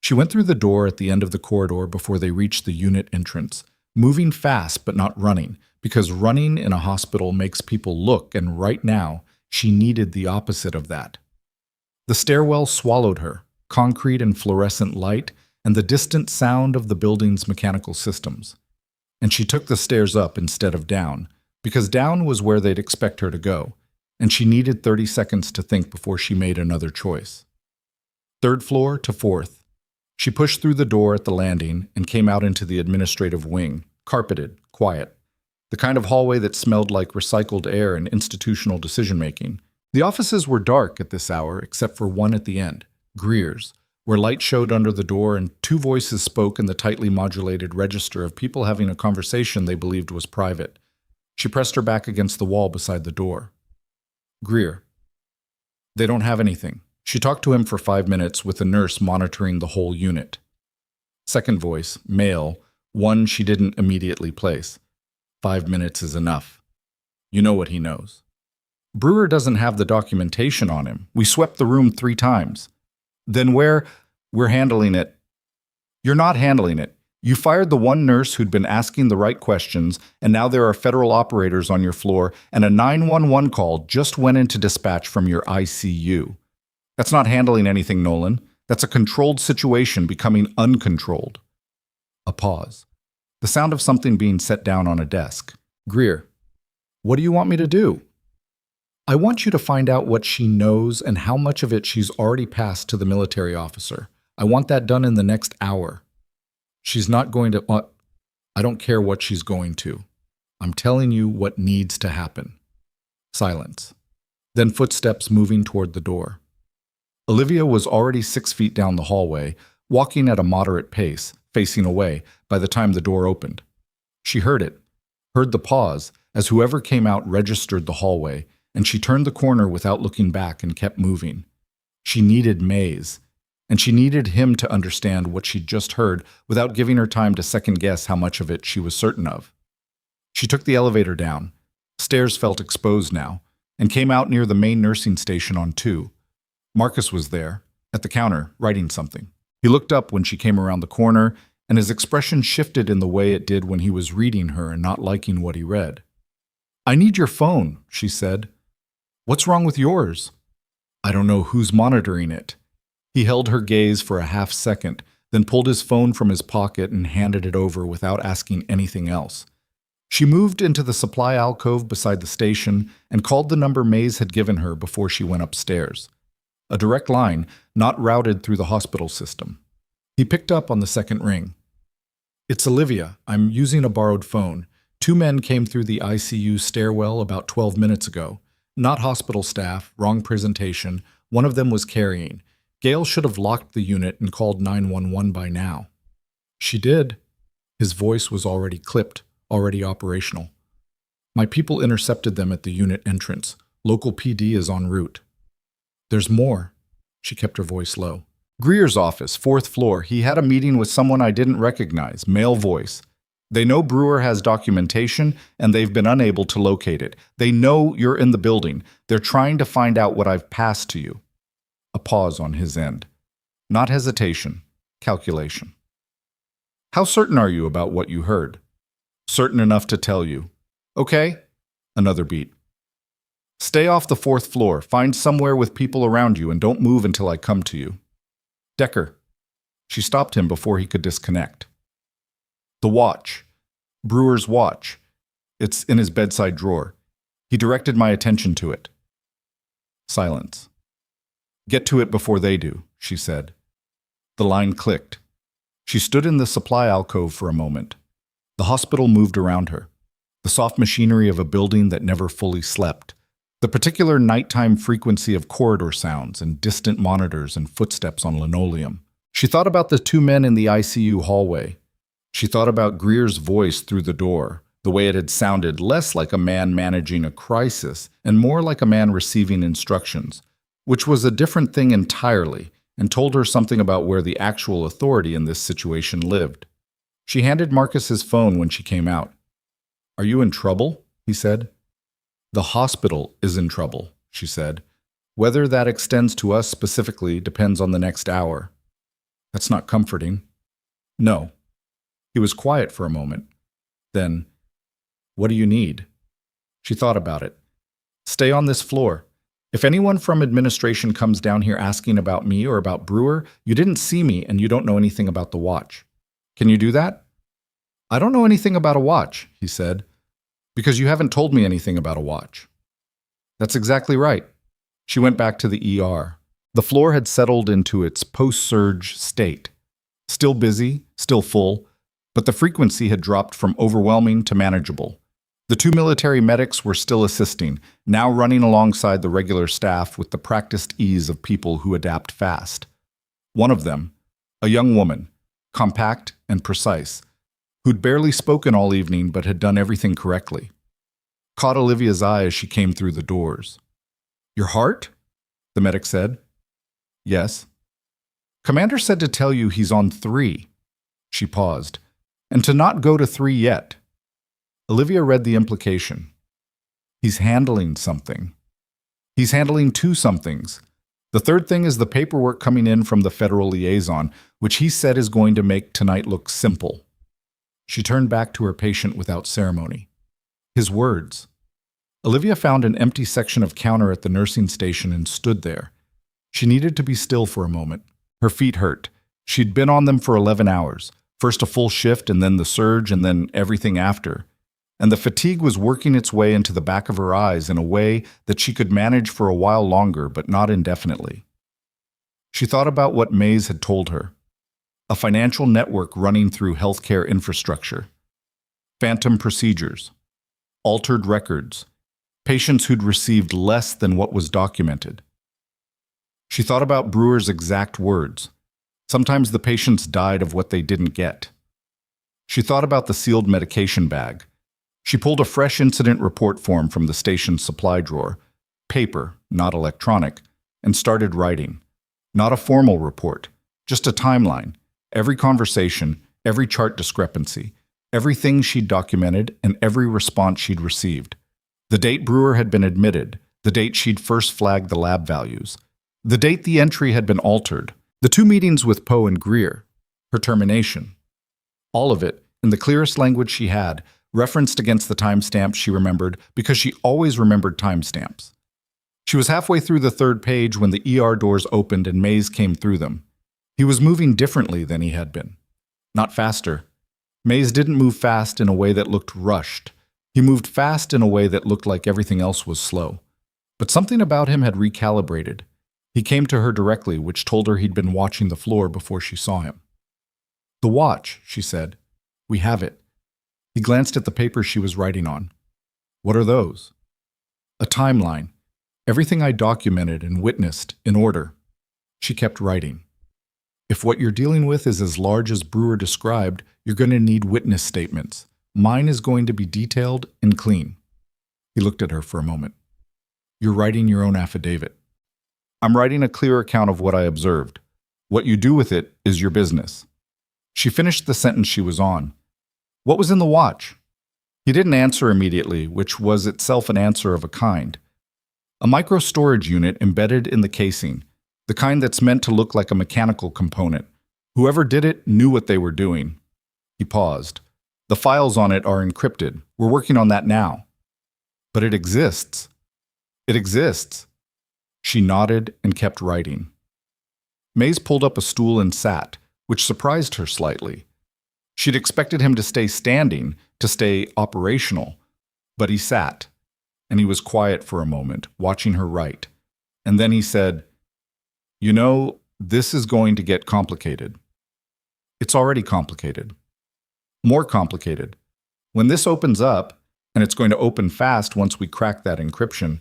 She went through the door at the end of the corridor before they reached the unit entrance, moving fast but not running, because running in a hospital makes people look, and right now, she needed the opposite of that. The stairwell swallowed her, concrete and fluorescent light, and the distant sound of the building's mechanical systems. And she took the stairs up instead of down, because down was where they'd expect her to go, and she needed 30 seconds to think before she made another choice. Third floor to fourth. She pushed through the door at the landing and came out into the administrative wing, carpeted, quiet. The kind of hallway that smelled like recycled air and institutional decision-making. The offices were dark at this hour, except for one at the end, Greer's, where light showed under the door and two voices spoke in the tightly modulated register of people having a conversation they believed was private. She pressed her back against the wall beside the door. "Greer. They don't have anything." She talked to him for 5 minutes with a nurse monitoring the whole unit. Second voice, male, one she didn't immediately place. 5 minutes is enough. You know what he knows. "Brewer doesn't have the documentation on him. We swept the room 3 times. "Then we're handling it." "You're not handling it. You fired the one nurse who'd been asking the right questions, and now there are federal operators on your floor, and a 911 call just went into dispatch from your ICU. That's not handling anything, Nolan. That's a controlled situation becoming uncontrolled." A pause. The sound of something being set down on a desk. "Greer, what do you want me to do?" "I want you to find out what she knows and how much of it she's already passed to the military officer. I want that done in the next hour." "She's not going to..." "I don't care what she's going to. I'm telling you what needs to happen." Silence. Then footsteps moving toward the door. Olivia was already 6 feet down the hallway, walking at a moderate pace, facing away, by the time the door opened. She heard it, heard the pause, as whoever came out registered the hallway, and she turned the corner without looking back and kept moving. She needed Mays, and she needed him to understand what she'd just heard without giving her time to second-guess how much of it she was certain of. She took the elevator down. Stairs felt exposed now, and came out near the main nursing station on 2. Marcus was there, at the counter, writing something. He looked up when she came around the corner, and his expression shifted in the way it did when he was reading her and not liking what he read. "I need your phone," she said. "What's wrong with yours?" "I don't know who's monitoring it." He held her gaze for a half second, then pulled his phone from his pocket and handed it over without asking anything else. She moved into the supply alcove beside the station and called the number Mays had given her before she went upstairs. A direct line, not routed through the hospital system. He picked up on the second ring. "It's Olivia. I'm using a borrowed phone. 2 men came through the ICU stairwell about 12 minutes ago. Not hospital staff, wrong presentation. One of them was carrying. Gale should have locked the unit and called 911 by now." "She did." His voice was already clipped, already operational. "My people intercepted them at the unit entrance. Local PD is en route." "There's more." She kept her voice low. "Greer's office, 4th floor. He had a meeting with someone I didn't recognize, male voice. They know Brewer has documentation, and they've been unable to locate it. They know you're in the building. They're trying to find out what I've passed to you." A pause on his end. Not hesitation, calculation. "How certain are you about what you heard?" "Certain enough to tell you." "Okay." Another beat. "Stay off the 4th floor. Find somewhere with people around you and don't move until I come to you." "Decker." She stopped him before he could disconnect. "The watch. Brewer's watch. It's in his bedside drawer. He directed my attention to it." Silence. "Get to it before they do," she said. The line clicked. She stood in the supply alcove for a moment. The hospital moved around her. The soft machinery of a building that never fully slept. The particular nighttime frequency of corridor sounds and distant monitors and footsteps on linoleum. She thought about the 2 men in the ICU hallway. She thought about Greer's voice through the door, the way it had sounded less like a man managing a crisis and more like a man receiving instructions, which was a different thing entirely and told her something about where the actual authority in this situation lived. She handed Marcus his phone when she came out. "Are you in trouble?" he said. "The hospital is in trouble," she said. "Whether that extends to us specifically depends on the next hour." "That's not comforting." "No." He was quiet for a moment. Then, "What do you need?" She thought about it. "Stay on this floor. If anyone from administration comes down here asking about me or about Brewer, you didn't see me and you don't know anything about the watch. Can you do that?" "I don't know anything about a watch," he said, "because you haven't told me anything about a watch." "That's exactly right." She went back to the ER. The floor had settled into its post-surge state. Still busy, still full, but the frequency had dropped from overwhelming to manageable. The two military medics were still assisting, now running alongside the regular staff with the practiced ease of people who adapt fast. One of them, a young woman, compact and precise, who'd barely spoken all evening but had done everything correctly, caught Olivia's eye as she came through the doors. "Your heart?" the medic said. "Yes." "Commander said to tell you he's on 3. She paused. "And to not go to 3 yet." Olivia read the implication. He's handling something. He's handling 2 somethings. The third thing is the paperwork coming in from the federal liaison, which he said is going to make tonight look simple. She turned back to her patient without ceremony. His words. Olivia found an empty section of counter at the nursing station and stood there. She needed to be still for a moment. Her feet hurt. She'd been on them for 11 hours. First a full shift and then the surge and then everything after. And the fatigue was working its way into the back of her eyes in a way that she could manage for a while longer, but not indefinitely. She thought about what Mays had told her. A financial network running through healthcare infrastructure. Phantom procedures. Altered records. Patients who'd received less than what was documented. She thought about Brewer's exact words. Sometimes the patients died of what they didn't get. She thought about the sealed medication bag. She pulled a fresh incident report form from the station's supply drawer, paper, not electronic, and started writing. Not a formal report, just a timeline, every conversation, every chart discrepancy, everything she'd documented, and every response she'd received. The date Brewer had been admitted, the date she'd first flagged the lab values, the date the entry had been altered, the 2 meetings with Poe and Greer, her termination. All of it, in the clearest language she had, referenced against the timestamps she remembered because she always remembered timestamps. She was halfway through the 3rd page when the ER doors opened and Mays came through them. He was moving differently than he had been. Not faster. Mays didn't move fast in a way that looked rushed. He moved fast in a way that looked like everything else was slow. But something about him had recalibrated. He came to her directly, which told her he'd been watching the floor before she saw him. "The watch," she said. "We have it." He glanced at the papers she was writing on. "What are those?" "A timeline. Everything I documented and witnessed in order." She kept writing. "If what you're dealing with is as large as Brewer described, you're going to need witness statements. Mine is going to be detailed and clean." He looked at her for a moment. "You're writing your own affidavit." "I'm writing a clear account of what I observed. What you do with it is your business." She finished the sentence she was on. "What was in the watch?" He didn't answer immediately, which was itself an answer of a kind. A micro-storage unit embedded in the casing, the kind that's meant to look like a mechanical component. Whoever did it knew what they were doing. He paused. "The files on it are encrypted. We're working on that now." "But it exists." "It exists." She nodded and kept writing. Mays pulled up a stool and sat, which surprised her slightly. She'd expected him to stay standing, to stay operational, but he sat, and he was quiet for a moment, watching her write. And then he said, "You know, this is going to get complicated." "It's already complicated." "More complicated. When this opens up, and it's going to open fast once we crack that encryption,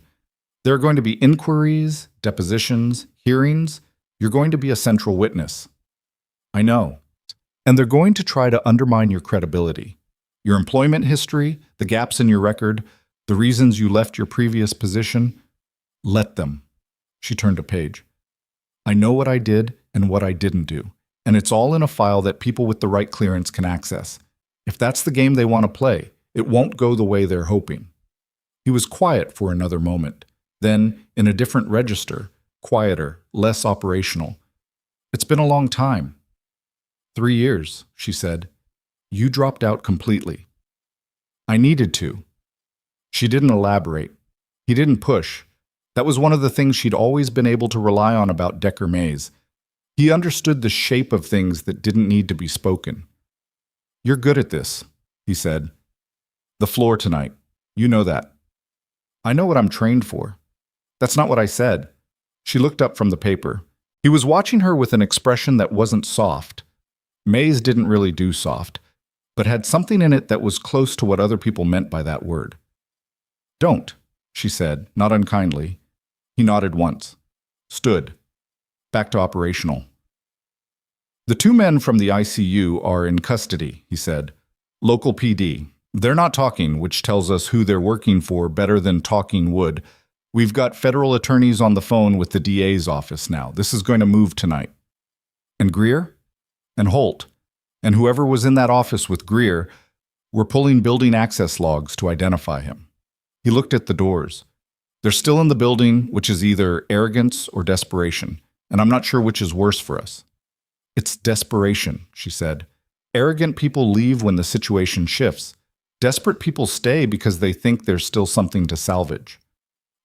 there are going to be inquiries, depositions, hearings. You're going to be a central witness." "I know. And they're going to try to undermine your credibility. Your employment history, the gaps in your record, the reasons you left your previous position. Let them. She turned a page. I know what I did and what I didn't do, and it's all in a file that people with the right clearance can access. If that's the game they want to play, it won't go the way they're hoping. He was quiet for another moment. Then, in a different register, quieter, less operational. It's been a long time. 3 years, she said. You dropped out completely. I needed to. She didn't elaborate. He didn't push. That was one of the things she'd always been able to rely on about Decker Mays. He understood the shape of things that didn't need to be spoken. You're good at this, he said. The floor tonight. You know that. I know what I'm trained for. That's not what I said. She looked up from the paper. He was watching her with an expression that wasn't soft. Mays didn't really do soft, but had something in it that was close to what other people meant by that word. Don't, she said, not unkindly. He nodded once. Stood. Back to operational. The 2 men from the ICU are in custody, he said. Local PD. They're not talking, which tells us who they're working for better than talking would. We've got federal attorneys on the phone with the DA's office now. This is going to move tonight. And Greer? And Holt? And whoever was in that office with Greer, we're pulling building access logs to identify him. He looked at the doors. They're still in the building, which is either arrogance or desperation, and I'm not sure which is worse for us. It's desperation, she said. Arrogant people leave when the situation shifts. Desperate people stay because they think there's still something to salvage.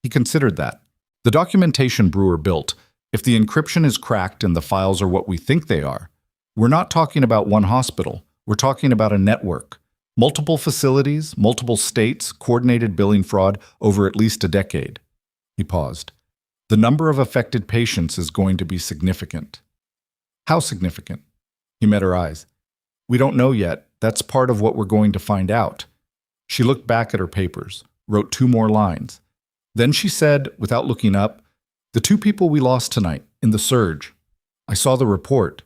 He considered that. The documentation Brewer built, if the encryption is cracked and the files are what we think they are, we're not talking about one hospital. We're talking about a network. Multiple facilities, multiple states, coordinated billing fraud over at least a decade. He paused. The number of affected patients is going to be significant. How significant? He met her eyes. We don't know yet. That's part of what we're going to find out. She looked back at her papers, wrote 2 more lines. Then she said, without looking up, the 2 people we lost tonight, in the surge. I saw the report.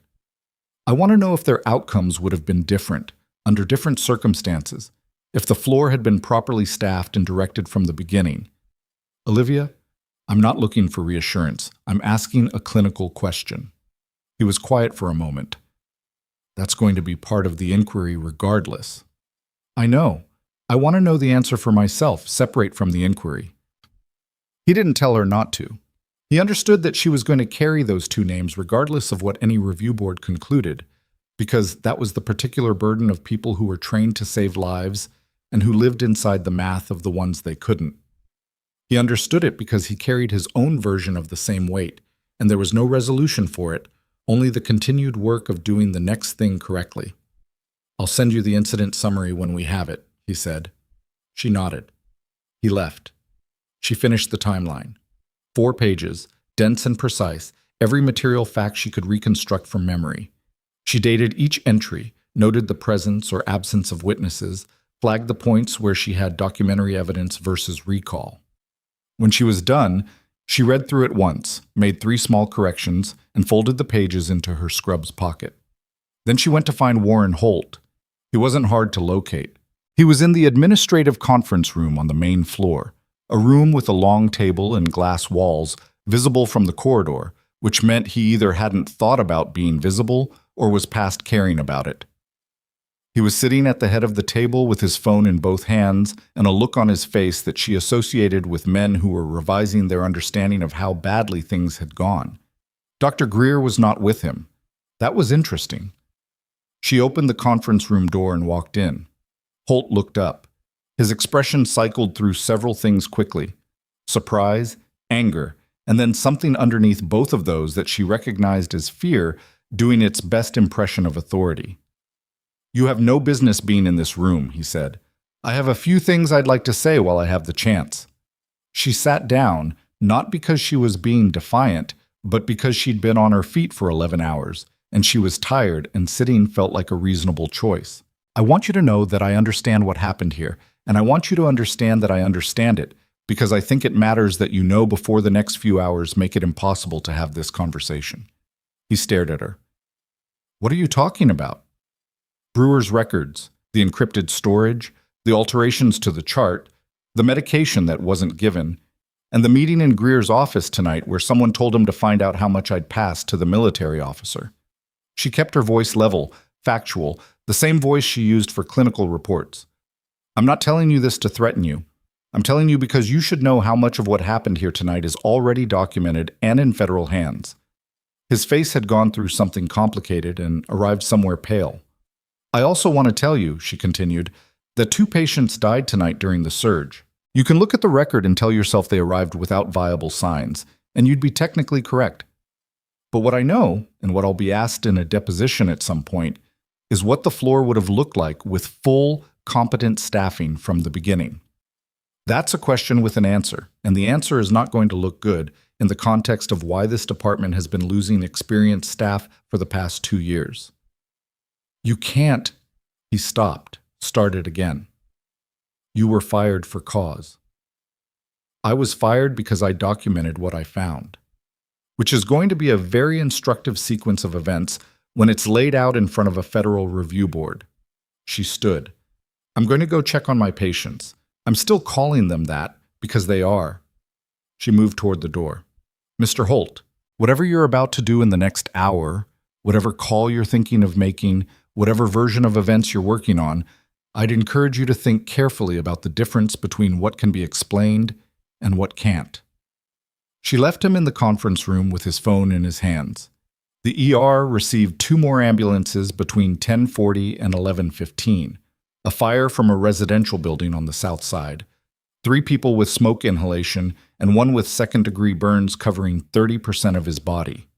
I want to know if their outcomes would have been different, under different circumstances, if the floor had been properly staffed and directed from the beginning. Olivia, I'm not looking for reassurance. I'm asking a clinical question. He was quiet for a moment. That's going to be part of the inquiry regardless. I know. I want to know the answer for myself, separate from the inquiry. He didn't tell her not to. He understood that she was going to carry those 2 names regardless of what any review board concluded, because that was the particular burden of people who were trained to save lives and who lived inside the math of the ones they couldn't. He understood it because he carried his own version of the same weight, and there was no resolution for it, only the continued work of doing the next thing correctly. I'll send you the incident summary when we have it, he said. She nodded. He left. She finished the timeline. 4 pages, dense and precise, every material fact she could reconstruct from memory. She dated each entry, noted the presence or absence of witnesses, flagged the points where she had documentary evidence versus recall. When she was done, she read through it once, made 3 small corrections, and folded the pages into her scrubs pocket. Then she went to find Warren Holt. He wasn't hard to locate. He was in the administrative conference room on the main floor, a room with a long table and glass walls visible from the corridor, which meant he either hadn't thought about being visible or was past caring about it. He was sitting at the head of the table with his phone in both hands and a look on his face that she associated with men who were revising their understanding of how badly things had gone. Dr. Greer was not with him. That was interesting. She opened the conference room door and walked in. Holt looked up. His expression cycled through several things quickly. Surprise, anger, and then something underneath both of those that she recognized as fear doing its best impression of authority. You have no business being in this room, he said. I have a few things I'd like to say while I have the chance. She sat down, not because she was being defiant, but because she'd been on her feet for 11 hours, and she was tired and sitting felt like a reasonable choice. I want you to know that I understand what happened here, and I want you to understand that I understand it, because I think it matters that you know before the next few hours make it impossible to have this conversation. He stared at her. What are you talking about? Brewer's records. The encrypted storage, the alterations to the chart, the medication that wasn't given, and the meeting in Greer's office tonight where someone told him to find out how much I'd passed to the military officer. She kept her voice level, factual, the same voice she used for clinical reports. I'm not telling you this to threaten you. I'm telling you because you should know how much of what happened here tonight is already documented and in federal hands. His face had gone through something complicated and arrived somewhere pale. I also want to tell you, she continued, that 2 patients died tonight during the surge. You can look at the record and tell yourself they arrived without viable signs, and you'd be technically correct. But what I know, and what I'll be asked in a deposition at some point, is what the floor would have looked like with full, competent staffing from the beginning. That's a question with an answer, and the answer is not going to look good in the context of why this department has been losing experienced staff for the past 2 years. You can't, he stopped, started again. You were fired for cause. I was fired because I documented what I found, which is going to be a very instructive sequence of events when it's laid out in front of a federal review board. She stood. I'm going to go check on my patients. I'm still calling them that because they are. She moved toward the door. Mr. Holt, whatever you're about to do in the next hour, whatever call you're thinking of making, whatever version of events you're working on, I'd encourage you to think carefully about the difference between what can be explained and what can't. She left him in the conference room with his phone in his hands. The ER received 2 more ambulances between 10:40 and 11:15, a fire from a residential building on the south side, 3 people with smoke inhalation, and 1 with second-degree burns covering 30% of his body.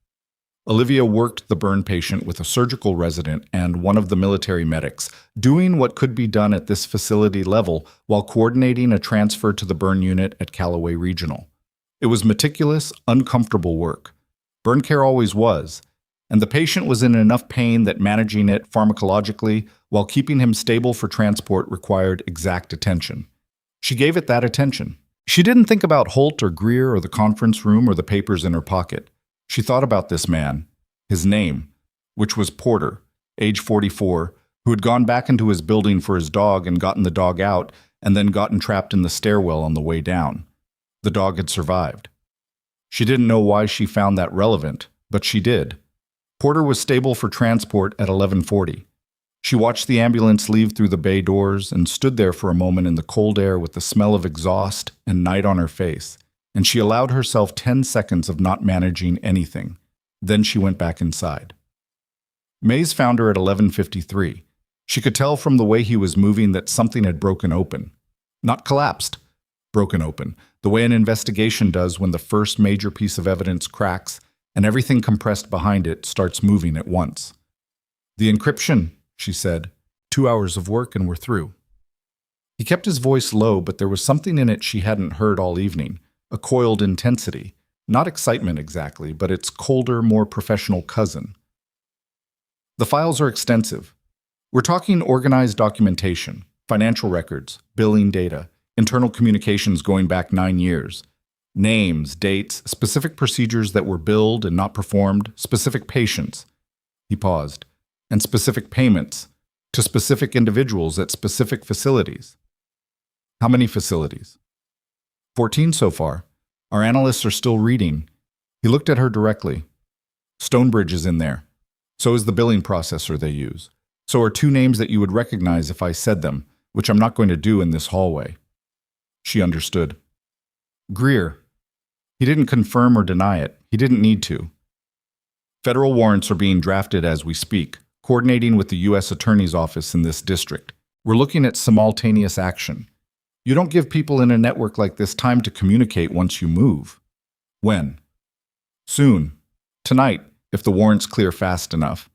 Olivia worked the burn patient with a surgical resident and one of the military medics, doing what could be done at this facility level while coordinating a transfer to the burn unit at Callaway Regional. It was meticulous, uncomfortable work. Burn care always was, and the patient was in enough pain that managing it pharmacologically while keeping him stable for transport required exact attention. She gave it that attention. She didn't think about Holt or Greer or the conference room or the papers in her pocket. She thought about this man, his name, which was Porter, age 44, who had gone back into his building for his dog and gotten the dog out and then gotten trapped in the stairwell on the way down. The dog had survived. She didn't know why she found that relevant, but she did. Porter was stable for transport at 11:40. She watched the ambulance leave through the bay doors and stood there for a moment in the cold air with the smell of exhaust and night on her face, and she allowed herself 10 seconds of not managing anything. Then she went back inside. Mays found her at 11:53. She could tell from the way he was moving that something had broken open. Not collapsed, broken open, the way an investigation does when the first major piece of evidence cracks and everything compressed behind it starts moving at once. The encryption, she said. 2 hours of work and we're through. He kept his voice low, but there was something in it she hadn't heard all evening, a coiled intensity. Not excitement exactly, but its colder, more professional cousin. The files are extensive. We're talking organized documentation, financial records, billing data, internal communications going back 9 years, names, dates, specific procedures that were billed and not performed, specific patients. He paused. And specific payments to specific individuals at specific facilities. How many facilities? 14 so far. Our analysts are still reading. He looked at her directly. Stonebridge is in there. So is the billing processor they use. So are 2 names that you would recognize if I said them, which I'm not going to do in this hallway. She understood. Greer. He didn't confirm or deny it. He didn't need to. Federal warrants are being drafted as we speak, coordinating with the U.S. Attorney's Office in this district. We're looking at simultaneous action. You don't give people in a network like this time to communicate once you move. When? Soon. Tonight, if the warrants clear fast enough.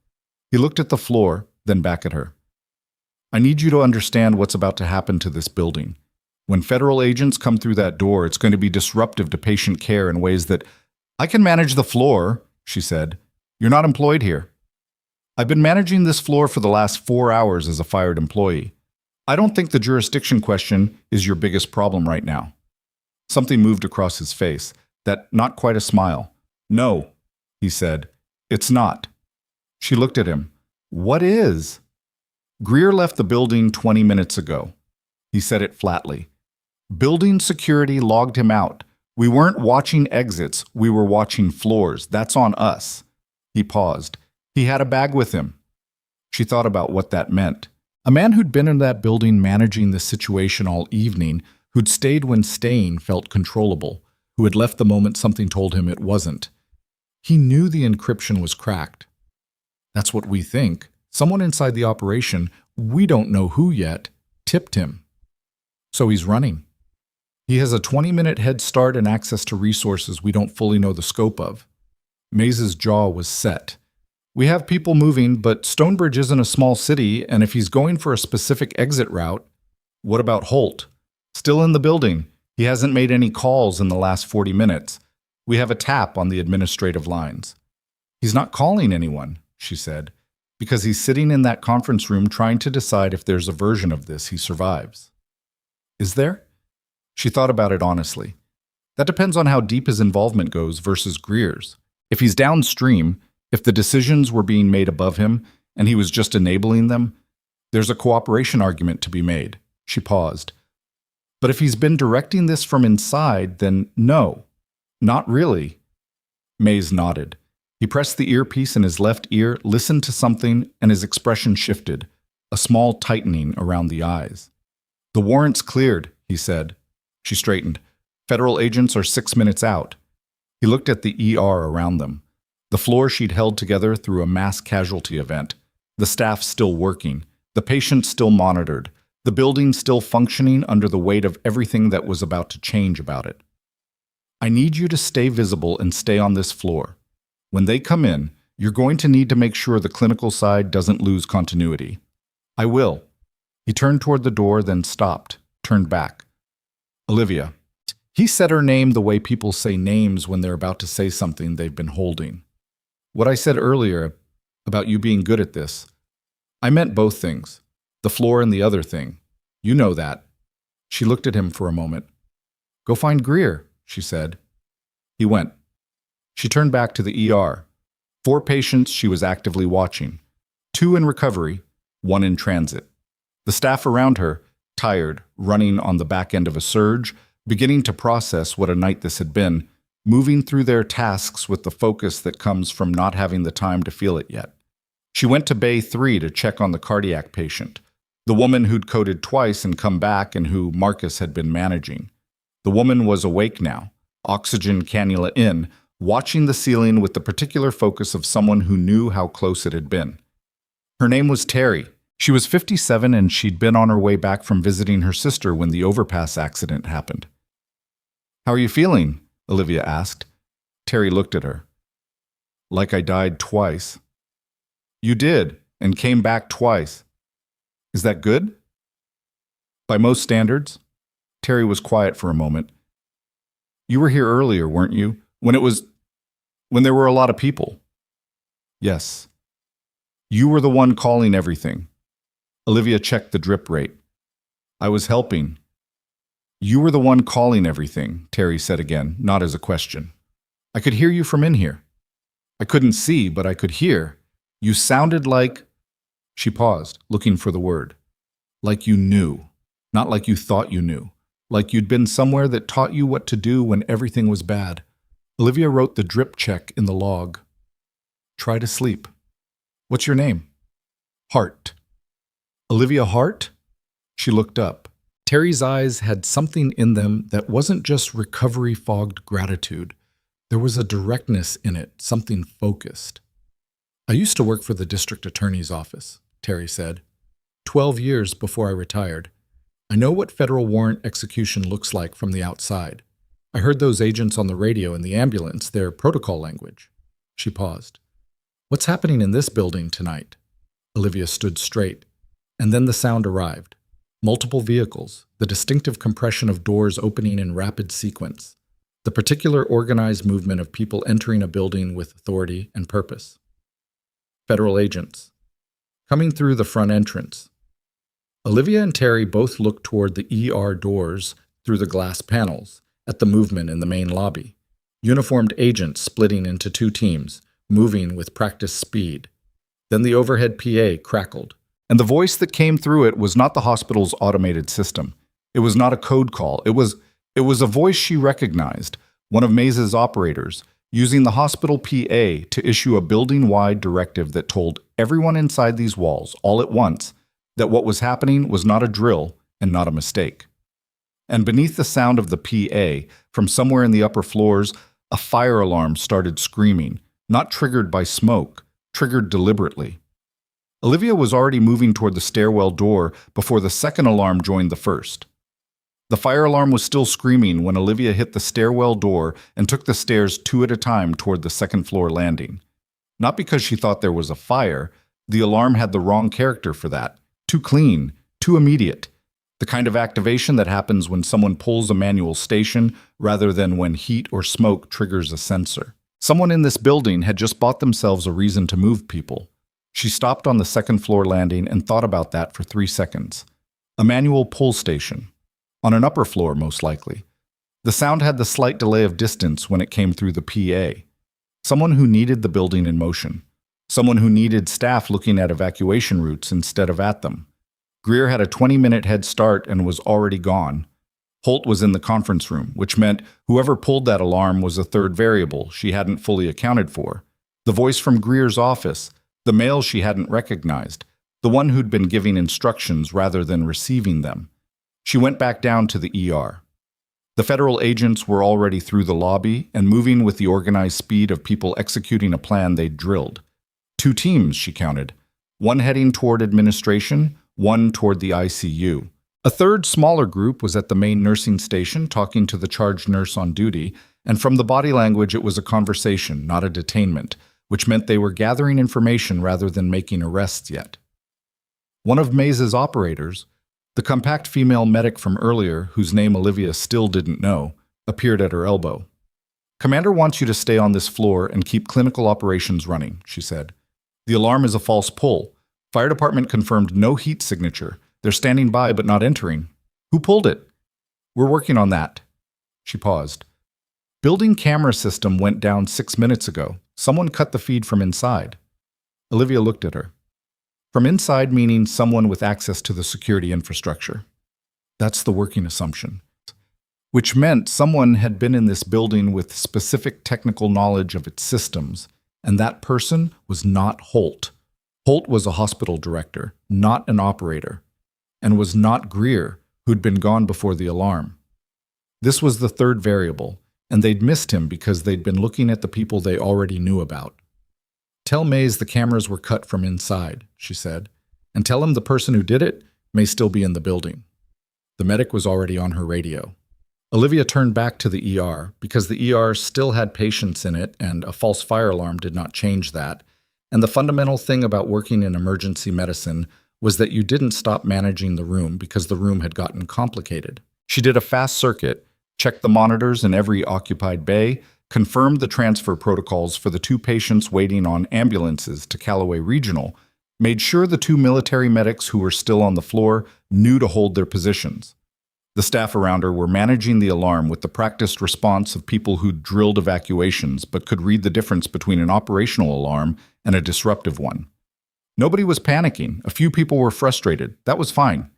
He looked at the floor, then back at her. I need you to understand what's about to happen to this building. When federal agents come through that door, it's going to be disruptive to patient care in ways that... I can manage the floor, she said. You're not employed here. I've been managing this floor for the last 4 hours as a fired employee. I don't think the jurisdiction question is your biggest problem right now. Something moved across his face, that not quite a smile. No, he said. It's not. She looked at him. What is? Greer left the building 20 minutes ago. He said it flatly. Building security logged him out. We weren't watching exits, we were watching floors. That's on us. He paused. He had a bag with him. She thought about what that meant. A man who'd been in that building managing the situation all evening, who'd stayed when staying felt controllable, who had left the moment something told him it wasn't. He knew the encryption was cracked. That's what we think. Someone inside the operation, we don't know who yet, tipped him. So he's running. He has a 20-minute head start and access to resources we don't fully know the scope of. Maze's jaw was set. We have people moving, but Stonebridge isn't a small city, and if he's going for a specific exit route, what about Holt? Still in the building. He hasn't made any calls in the last 40 minutes. We have a tap on the administrative lines. He's not calling anyone, she said, because he's sitting in that conference room trying to decide if there's a version of this he survives. Is there? She thought about it honestly. That depends on how deep his involvement goes versus Greer's. If he's downstream, if the decisions were being made above him and he was just enabling them, there's a cooperation argument to be made. She paused. But if he's been directing this from inside, then no, not really. Maze nodded. He pressed the earpiece in his left ear, listened to something, and his expression shifted, a small tightening around the eyes. The warrant's cleared, he said. She straightened. Federal agents are 6 minutes out. He looked at the ER around them. The floor she'd held together through a mass casualty event. The staff still working. The patient still monitored. The building still functioning under the weight of everything that was about to change about it. I need you to stay visible and stay on this floor. When they come in, you're going to need to make sure the clinical side doesn't lose continuity. I will. He turned toward the door, then stopped, turned back. Olivia. He said her name the way people say names when they're about to say something they've been holding. What I said earlier about you being good at this, I meant both things, the floor and the other thing. You know that. She looked at him for a moment. Go find Greer, she said. He went. She turned back to the ER. 4 patients she was actively watching. 2 in recovery, 1 in transit. The staff around her, tired, running on the back end of a surge, beginning to process what a night this had been, moving through their tasks with the focus that comes from not having the time to feel it yet. She went to Bay 3 to check on the cardiac patient, the woman who'd coded twice and come back and who Marcus had been managing. The woman was awake now, oxygen cannula in, watching the ceiling with the particular focus of someone who knew how close it had been. Her name was Terry. She was 57 and she'd been on her way back from visiting her sister when the overpass accident happened. How are you feeling? Olivia asked. Terry looked at her. Like I died twice. You did, and came back twice. Is that good? By most standards. Terry was quiet for a moment. You were here earlier, weren't you? When there were a lot of people. Yes. You were the one calling everything. Olivia checked the drip rate. I was helping. You were the one calling everything, Terry said again, not as a question. I could hear you from in here. I couldn't see, but I could hear. You sounded like... She paused, looking for the word. Like you knew. Not like you thought you knew. Like you'd been somewhere that taught you what to do when everything was bad. Olivia wrote the drip check in the log. Try to sleep. What's your name? Hart. Olivia Hart? She looked up. Terry's eyes had something in them that wasn't just recovery-fogged gratitude. There was a directness in it, something focused. I used to work for the district attorney's office, Terry said. 12 years before I retired. I know what federal warrant execution looks like from the outside. I heard those agents on the radio in the ambulance, their protocol language. She paused. What's happening in this building tonight? Olivia stood straight, and then the sound arrived. Multiple vehicles, the distinctive compression of doors opening in rapid sequence, the particular organized movement of people entering a building with authority and purpose. Federal agents. Coming through the front entrance. Olivia and Terry both looked toward the ER doors through the glass panels, at the movement in the main lobby. Uniformed agents splitting into 2 teams, moving with practiced speed. Then the overhead PA crackled. And the voice that came through it was not the hospital's automated system. It was not a code call. It was a voice she recognized, one of Maze's operators, using the hospital PA to issue a building-wide directive that told everyone inside these walls, all at once, that what was happening was not a drill and not a mistake. And beneath the sound of the PA, from somewhere in the upper floors, a fire alarm started screaming, not triggered by smoke, triggered deliberately. Olivia was already moving toward the stairwell door before the second alarm joined the first. The fire alarm was still screaming when Olivia hit the stairwell door and took the stairs two at a time toward the second-floor landing. Not because she thought there was a fire, the alarm had the wrong character for that. Too clean, too immediate. The kind of activation that happens when someone pulls a manual station rather than when heat or smoke triggers a sensor. Someone in this building had just bought themselves a reason to move people. She stopped on the second-floor landing and thought about that for 3 seconds. A manual pull station. On an upper floor, most likely. The sound had the slight delay of distance when it came through the PA. Someone who needed the building in motion. Someone who needed staff looking at evacuation routes instead of at them. Greer had a 20-minute head start and was already gone. Holt was in the conference room, which meant whoever pulled that alarm was a third variable she hadn't fully accounted for. The voice from Greer's office, the male she hadn't recognized, the one who'd been giving instructions rather than receiving them. She went back down to the ER. The federal agents were already through the lobby and moving with the organized speed of people executing a plan they'd drilled. 2 teams, she counted. One heading toward administration, one toward the ICU. A third, smaller group was at the main nursing station talking to the charge nurse on duty, and from the body language it was a conversation, not a detainment, which meant they were gathering information rather than making arrests yet. One of Maze's operators, the compact female medic from earlier, whose name Olivia still didn't know, appeared at her elbow. "Commander wants you to stay on this floor and keep clinical operations running," she said. "The alarm is a false pull. Fire department confirmed no heat signature. They're standing by but not entering. Who pulled it?" "We're working on that." She paused. "Building camera system went down 6 minutes ago. Someone cut the feed from inside." Olivia looked at her. From inside meaning someone with access to the security infrastructure. That's the working assumption. Which meant someone had been in this building with specific technical knowledge of its systems, and that person was not Holt. Holt was a hospital director, not an operator, and was not Greer, who'd been gone before the alarm. This was the third variable, and they'd missed him because they'd been looking at the people they already knew about. "Tell Maze the cameras were cut from inside," she said, "and tell him the person who did it may still be in the building." The medic was already on her radio. Olivia turned back to the ER because the ER still had patients in it and a false fire alarm did not change that. And the fundamental thing about working in emergency medicine was that you didn't stop managing the room because the room had gotten complicated. She did a fast circuit, checked the monitors in every occupied bay, confirmed the transfer protocols for the 2 patients waiting on ambulances to Callaway Regional, made sure the 2 military medics who were still on the floor knew to hold their positions. The staff around her were managing the alarm with the practiced response of people who'd drilled evacuations but could read the difference between an operational alarm and a disruptive one. Nobody was panicking. A few people were frustrated. That was fine.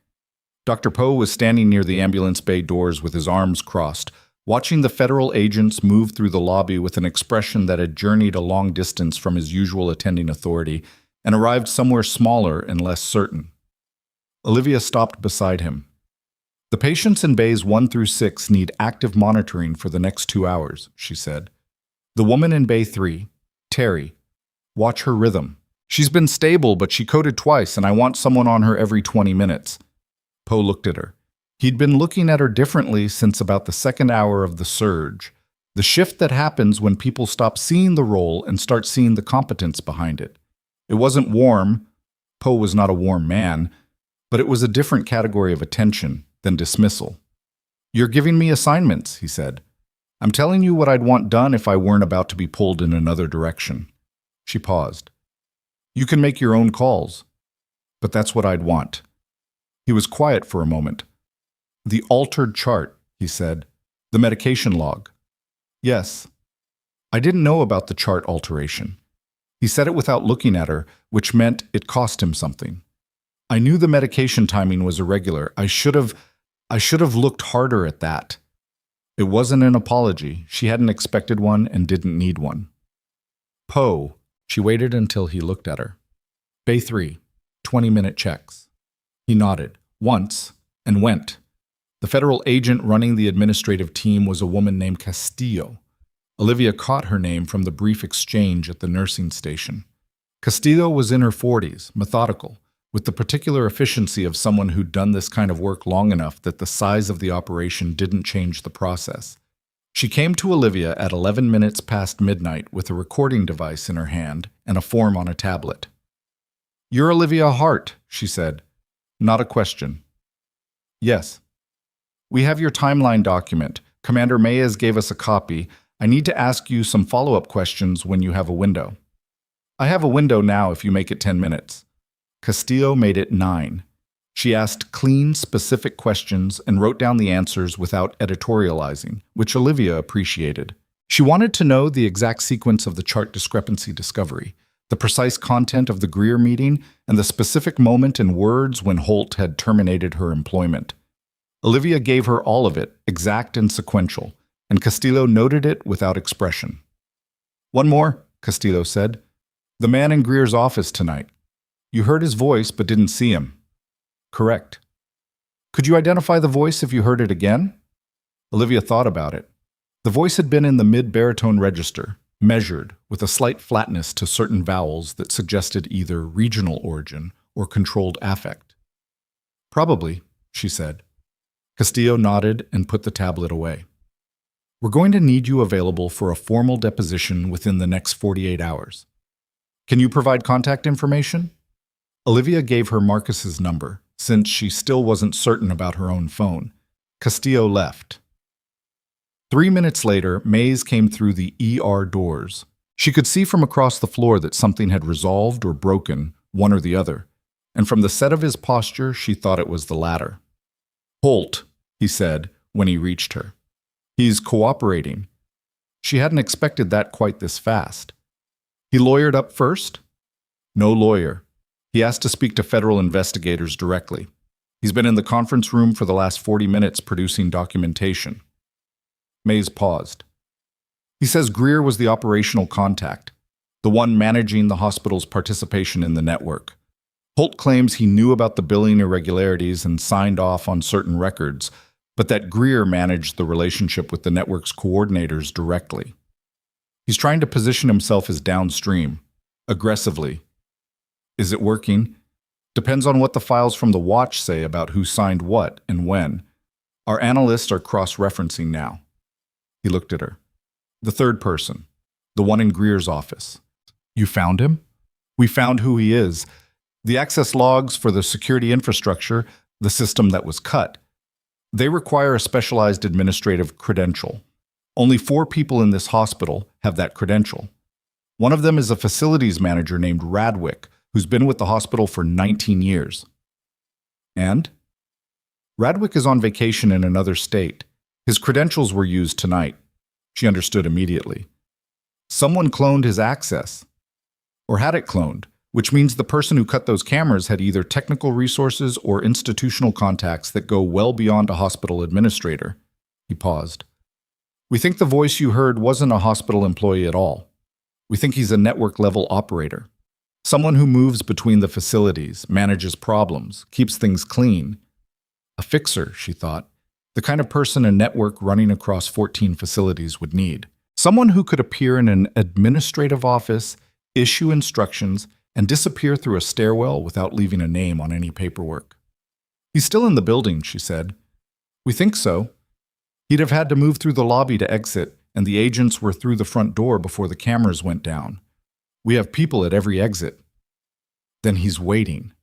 Dr. Poe was standing near the ambulance bay doors with his arms crossed, watching the federal agents move through the lobby with an expression that had journeyed a long distance from his usual attending authority and arrived somewhere smaller and less certain. Olivia stopped beside him. "The patients in bays 1 through 6 need active monitoring for the next 2 hours," she said. "The woman in bay 3, Terry, watch her rhythm. She's been stable, but she coded twice, and I want someone on her every 20 minutes. Poe looked at her. He'd been looking at her differently since about the second hour of the surge, the shift that happens when people stop seeing the role and start seeing the competence behind it. It wasn't warm. Poe was not a warm man, but it was a different category of attention than dismissal. "You're giving me assignments," he said. "I'm telling you what I'd want done if I weren't about to be pulled in another direction." She paused. "You can make your own calls, but that's what I'd want." He was quiet for a moment. "The altered chart," he said. "The medication log." "Yes." I didn't know about the chart alteration. He said it without looking at her, which meant it cost him something. I knew the medication timing was irregular. I should have looked harder at that. It wasn't an apology. She hadn't expected one and didn't need one. Poe. She waited until he looked at her. Bay 3, 20-minute checks. He nodded, once, and went. The federal agent running the administrative team was a woman named Castillo. Olivia caught her name from the brief exchange at the nursing station. Castillo was in her 40s, methodical, with the particular efficiency of someone who'd done this kind of work long enough that the size of the operation didn't change the process. She came to Olivia at 11 minutes past midnight with a recording device in her hand and a form on a tablet. "You're Olivia Hart," she said. Not a question. "Yes." "We have your timeline document. Commander Mayes gave us a copy. I need to ask you some follow-up questions when you have a window." "I have a window now if you make it 10 minutes. Castillo made it 9. She asked clean, specific questions and wrote down the answers without editorializing, which Olivia appreciated. She wanted to know the exact sequence of the chart discrepancy discovery, the precise content of the Greer meeting, and the specific moment and words when Holt had terminated her employment. Olivia gave her all of it, exact and sequential, and Castillo noted it without expression. "One more," Castillo said. "The man in Greer's office tonight. You heard his voice but didn't see him." "Correct." "Could you identify the voice if you heard it again?" Olivia thought about it. The voice had been in the mid-baritone register, measured, with a slight flatness to certain vowels that suggested either regional origin or controlled affect. "Probably," she said. Castillo nodded and put the tablet away. "We're going to need you available for a formal deposition within the next 48 hours. Can you provide contact information?" Olivia gave her Marcus's number, since she still wasn't certain about her own phone. Castillo left. 3 minutes later, Mays came through the ER doors. She could see from across the floor that something had resolved or broken, one or the other, and from the set of his posture, she thought it was the latter. "Holt," he said when he reached her. "He's cooperating." She hadn't expected that quite this fast. "He lawyered up first?" "No lawyer. He asked to speak to federal investigators directly. He's been in the conference room for the last 40 minutes producing documentation." Mays paused. "He says Greer was the operational contact, the one managing the hospital's participation in the network. Holt claims he knew about the billing irregularities and signed off on certain records, but that Greer managed the relationship with the network's coordinators directly. He's trying to position himself as downstream, aggressively. Is it working? Depends on what the files from the watch say about who signed what and when. Our analysts are cross-referencing now." He looked at her. "The third person, the one in Greer's office. You found him?" "We found who he is. The access logs for the security infrastructure, the system that was cut, they require a specialized administrative credential. Only 4 people in this hospital have that credential. One of them is a facilities manager named Radwick, who's been with the hospital for 19 years. "And?" "Radwick is on vacation in another state. His credentials were used tonight." She understood immediately. "Someone cloned his access. Or had it cloned, which means the person who cut those cameras had either technical resources or institutional contacts that go well beyond a hospital administrator." He paused. "We think the voice you heard wasn't a hospital employee at all. We think he's a network-level operator. Someone who moves between the facilities, manages problems, keeps things clean. A fixer," she thought, the kind of person a network running across 14 facilities would need. Someone who could appear in an administrative office, issue instructions, and disappear through a stairwell without leaving a name on any paperwork. "He's still in the building," she said. "We think so. He'd have had to move through the lobby to exit, and the agents were through the front door before the cameras went down. We have people at every exit." "Then he's waiting."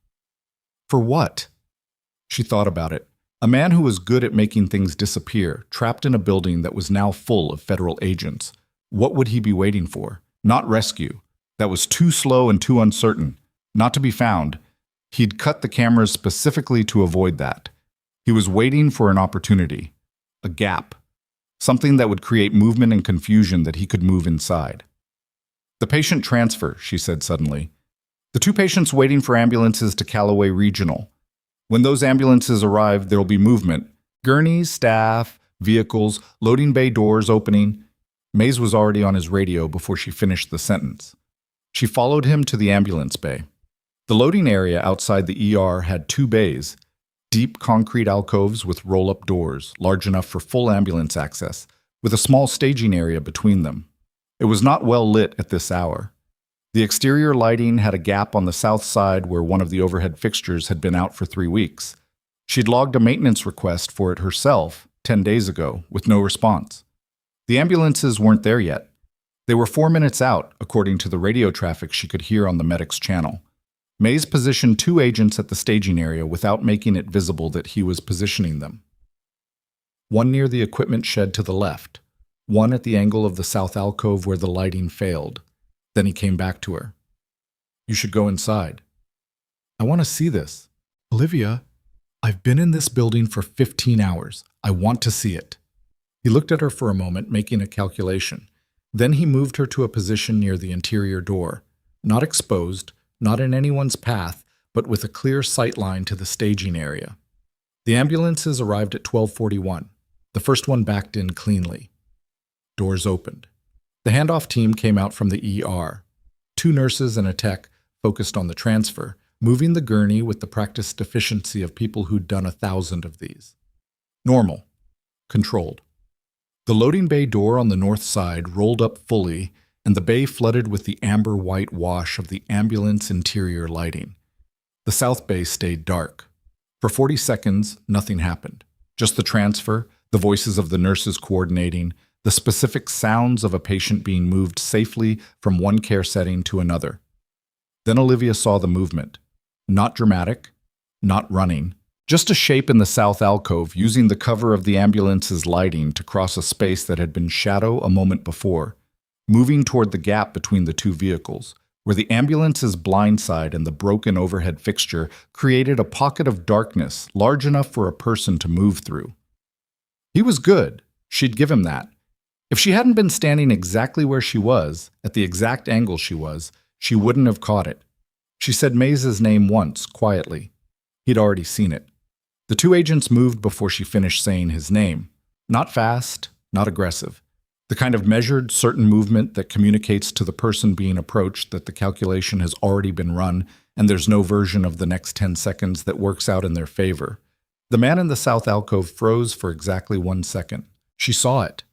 "For what?" She thought about it. A man who was good at making things disappear, trapped in a building that was now full of federal agents. What would he be waiting for? Not rescue. That was too slow and too uncertain. Not to be found. He'd cut the cameras specifically to avoid that. He was waiting for an opportunity. A gap. Something that would create movement and confusion that he could move inside. "The patient transfer," she said suddenly. The two patients waiting for ambulances to Callaway Regional. When those ambulances arrive, there'll be movement. Gurneys, staff, vehicles, loading bay doors opening. Mays was already on his radio before she finished the sentence. She followed him to the ambulance bay. The loading area outside the ER had two bays, deep concrete alcoves with roll-up doors, large enough for full ambulance access, with a small staging area between them. It was not well lit at this hour. The exterior lighting had a gap on the south side where one of the overhead fixtures had been out for 3 weeks. She'd logged a maintenance request for it herself 10 days ago, with no response. The ambulances weren't there yet. They were 4 minutes out, according to the radio traffic she could hear on the medic's channel. Mays positioned 2 agents at the staging area without making it visible that he was positioning them. One near the equipment shed to the left, one at the angle of the south alcove where the lighting failed. Then he came back to her. "You should go inside." "I want to see this." "Olivia, I've been in this building for 15 hours. I want to see it." He looked at her for a moment, making a calculation. Then he moved her to a position near the interior door, not exposed, not in anyone's path, but with a clear sight line to the staging area. The ambulances arrived at 12:41. The first one backed in cleanly. Doors opened. The handoff team came out from the ER. 2 nurses and a tech focused on the transfer, moving the gurney with the practiced efficiency of people who'd done 1,000 of these. Normal. Controlled. The loading bay door on the north side rolled up fully, and the bay flooded with the amber-white wash of the ambulance interior lighting. The south bay stayed dark. For 40 seconds, nothing happened. Just the transfer, the voices of the nurses coordinating, the specific sounds of a patient being moved safely from one care setting to another. Then Olivia saw the movement. Not dramatic, not running, just a shape in the south alcove using the cover of the ambulance's lighting to cross a space that had been shadow a moment before, moving toward the gap between the 2 vehicles, where the ambulance's blind side and the broken overhead fixture created a pocket of darkness large enough for a person to move through. He was good. She'd give him that. If she hadn't been standing exactly where she was, at the exact angle she was, she wouldn't have caught it. She said Mays' name once, quietly. He'd already seen it. The 2 agents moved before she finished saying his name. Not fast, not aggressive. The kind of measured, certain movement that communicates to the person being approached that the calculation has already been run and there's no version of the next 10 seconds that works out in their favor. The man in the south alcove froze for exactly 1 second. She saw it.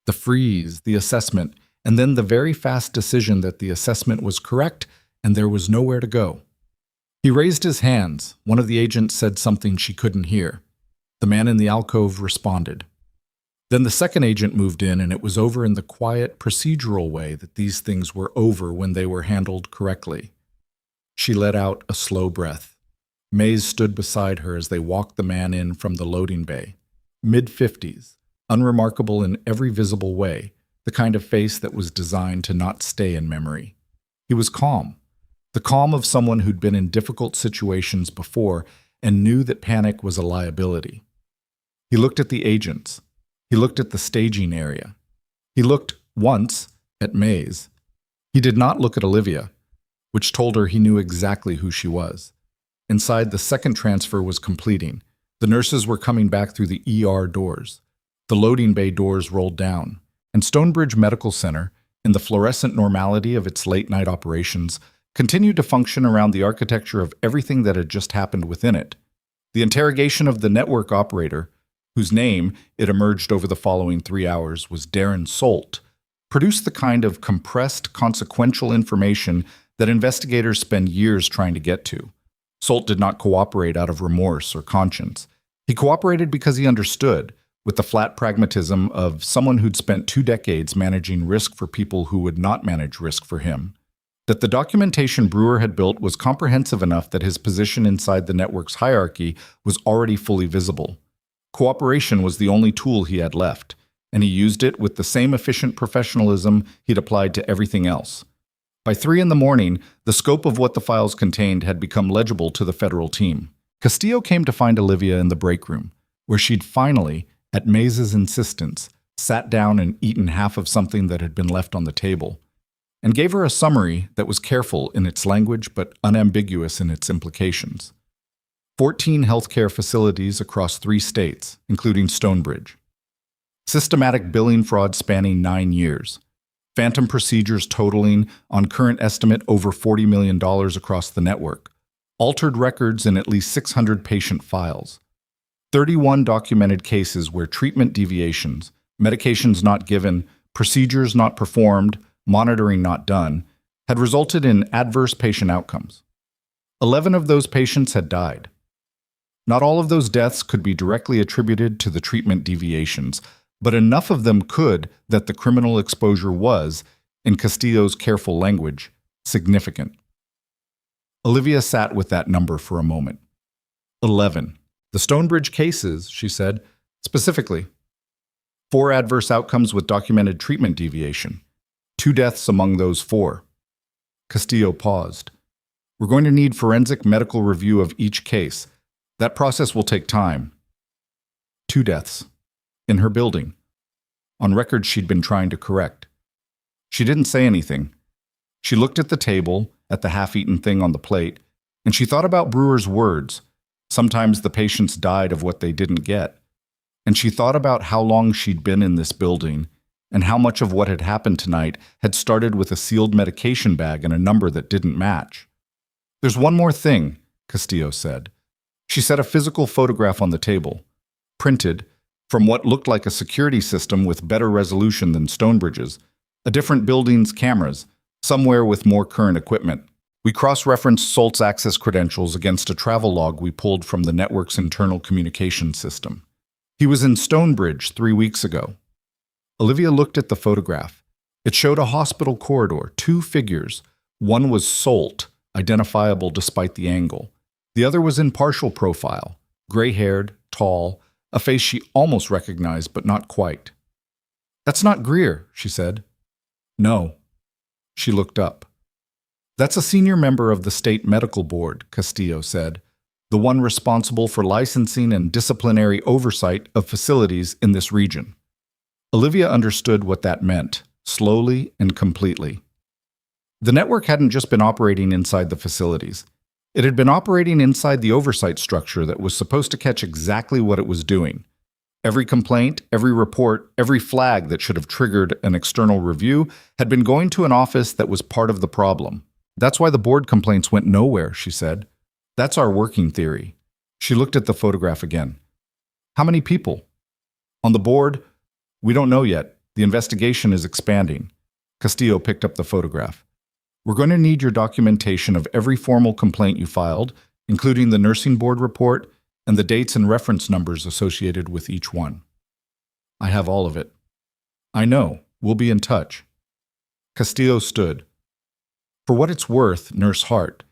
The freeze, the assessment, and then the very fast decision that the assessment was correct and there was nowhere to go. He raised his hands. One of the agents said something she couldn't hear. The man in the alcove responded. Then the second agent moved in, and it was over in the quiet, procedural way that these things were over when they were handled correctly. She let out a slow breath. Mays stood beside her as they walked the man in from the loading bay. Mid-50s, unremarkable in every visible way, the kind of face that was designed to not stay in memory. He was calm, the calm of someone who'd been in difficult situations before and knew that panic was a liability. He looked at the agents. He looked at the staging area. He looked, once, at Mays. He did not look at Olivia, which told her he knew exactly who she was. Inside, the second transfer was completing. The nurses were coming back through the ER doors. The loading bay doors rolled down, and Stonebridge Medical Center, in the fluorescent normality of its late-night operations, continued to function around the architecture of everything that had just happened within it. The interrogation of the network operator, whose name, it emerged over the following 3 hours, was Darren Solt, produced the kind of compressed, consequential information that investigators spend years trying to get to. Solt did not cooperate out of remorse or conscience. He cooperated because he understood, with the flat pragmatism of someone who'd spent 2 decades managing risk for people who would not manage risk for him, that the documentation Brewer had built was comprehensive enough that his position inside the network's hierarchy was already fully visible. Cooperation was the only tool he had left, and he used it with the same efficient professionalism he'd applied to everything else. By 3 a.m, the scope of what the files contained had become legible to the federal team. Castillo came to find Olivia in the break room, where she'd finally, at Mays' insistence, sat down and eaten half of something that had been left on the table. and gave her a summary that was careful in its language but unambiguous in its implications. 14 healthcare facilities across 3 states, including Stonebridge. Systematic billing fraud spanning 9 years. Phantom procedures totaling, on current estimate, over $40 million across the network. Altered records in at least 600 patient files. 31 documented cases where treatment deviations, medications not given, procedures not performed, monitoring not done, had resulted in adverse patient outcomes. 11 of those patients had died. Not all of those deaths could be directly attributed to the treatment deviations, but enough of them could that the criminal exposure was, in Castillo's careful language, significant. Olivia sat with that number for a moment. 11. The Stonebridge cases, she said, specifically. 4 adverse outcomes with documented treatment deviation. 2 deaths among those 4. Castillo paused. We're going to need forensic medical review of each case. That process will take time. 2 deaths. In her building. On records she'd been trying to correct. She didn't say anything. She looked at the table, at the half-eaten thing on the plate, and she thought about Brewer's words. Sometimes the patients died of what they didn't get. And she thought about how long she'd been in this building, and how much of what had happened tonight had started with a sealed medication bag and a number that didn't match. There's one more thing, Castillo said. She set a physical photograph on the table, printed, from what looked like a security system with better resolution than Stonebridge's, a different building's cameras, somewhere with more current equipment. We cross-referenced Solt's access credentials against a travel log we pulled from the network's internal communication system. He was in Stonebridge 3 weeks ago. Olivia looked at the photograph. It showed a hospital corridor, 2 figures. One was Solt, identifiable despite the angle. The other was in partial profile, gray-haired, tall, a face she almost recognized but not quite. That's not Greer, she said. No. She looked up. That's a senior member of the state medical board, Castillo said, the one responsible for licensing and disciplinary oversight of facilities in this region. Olivia understood what that meant, slowly and completely. The network hadn't just been operating inside the facilities. It had been operating inside the oversight structure that was supposed to catch exactly what it was doing. Every complaint, every report, every flag that should have triggered an external review had been going to an office that was part of the problem. That's why the board complaints went nowhere, she said. That's our working theory. She looked at the photograph again. How many people? On the board? We don't know yet. The investigation is expanding. Castillo picked up the photograph. We're going to need your documentation of every formal complaint you filed, including the nursing board report and the dates and reference numbers associated with each one. I have all of it. I know. We'll be in touch. Castillo stood. For what it's worth, Nurse Hart,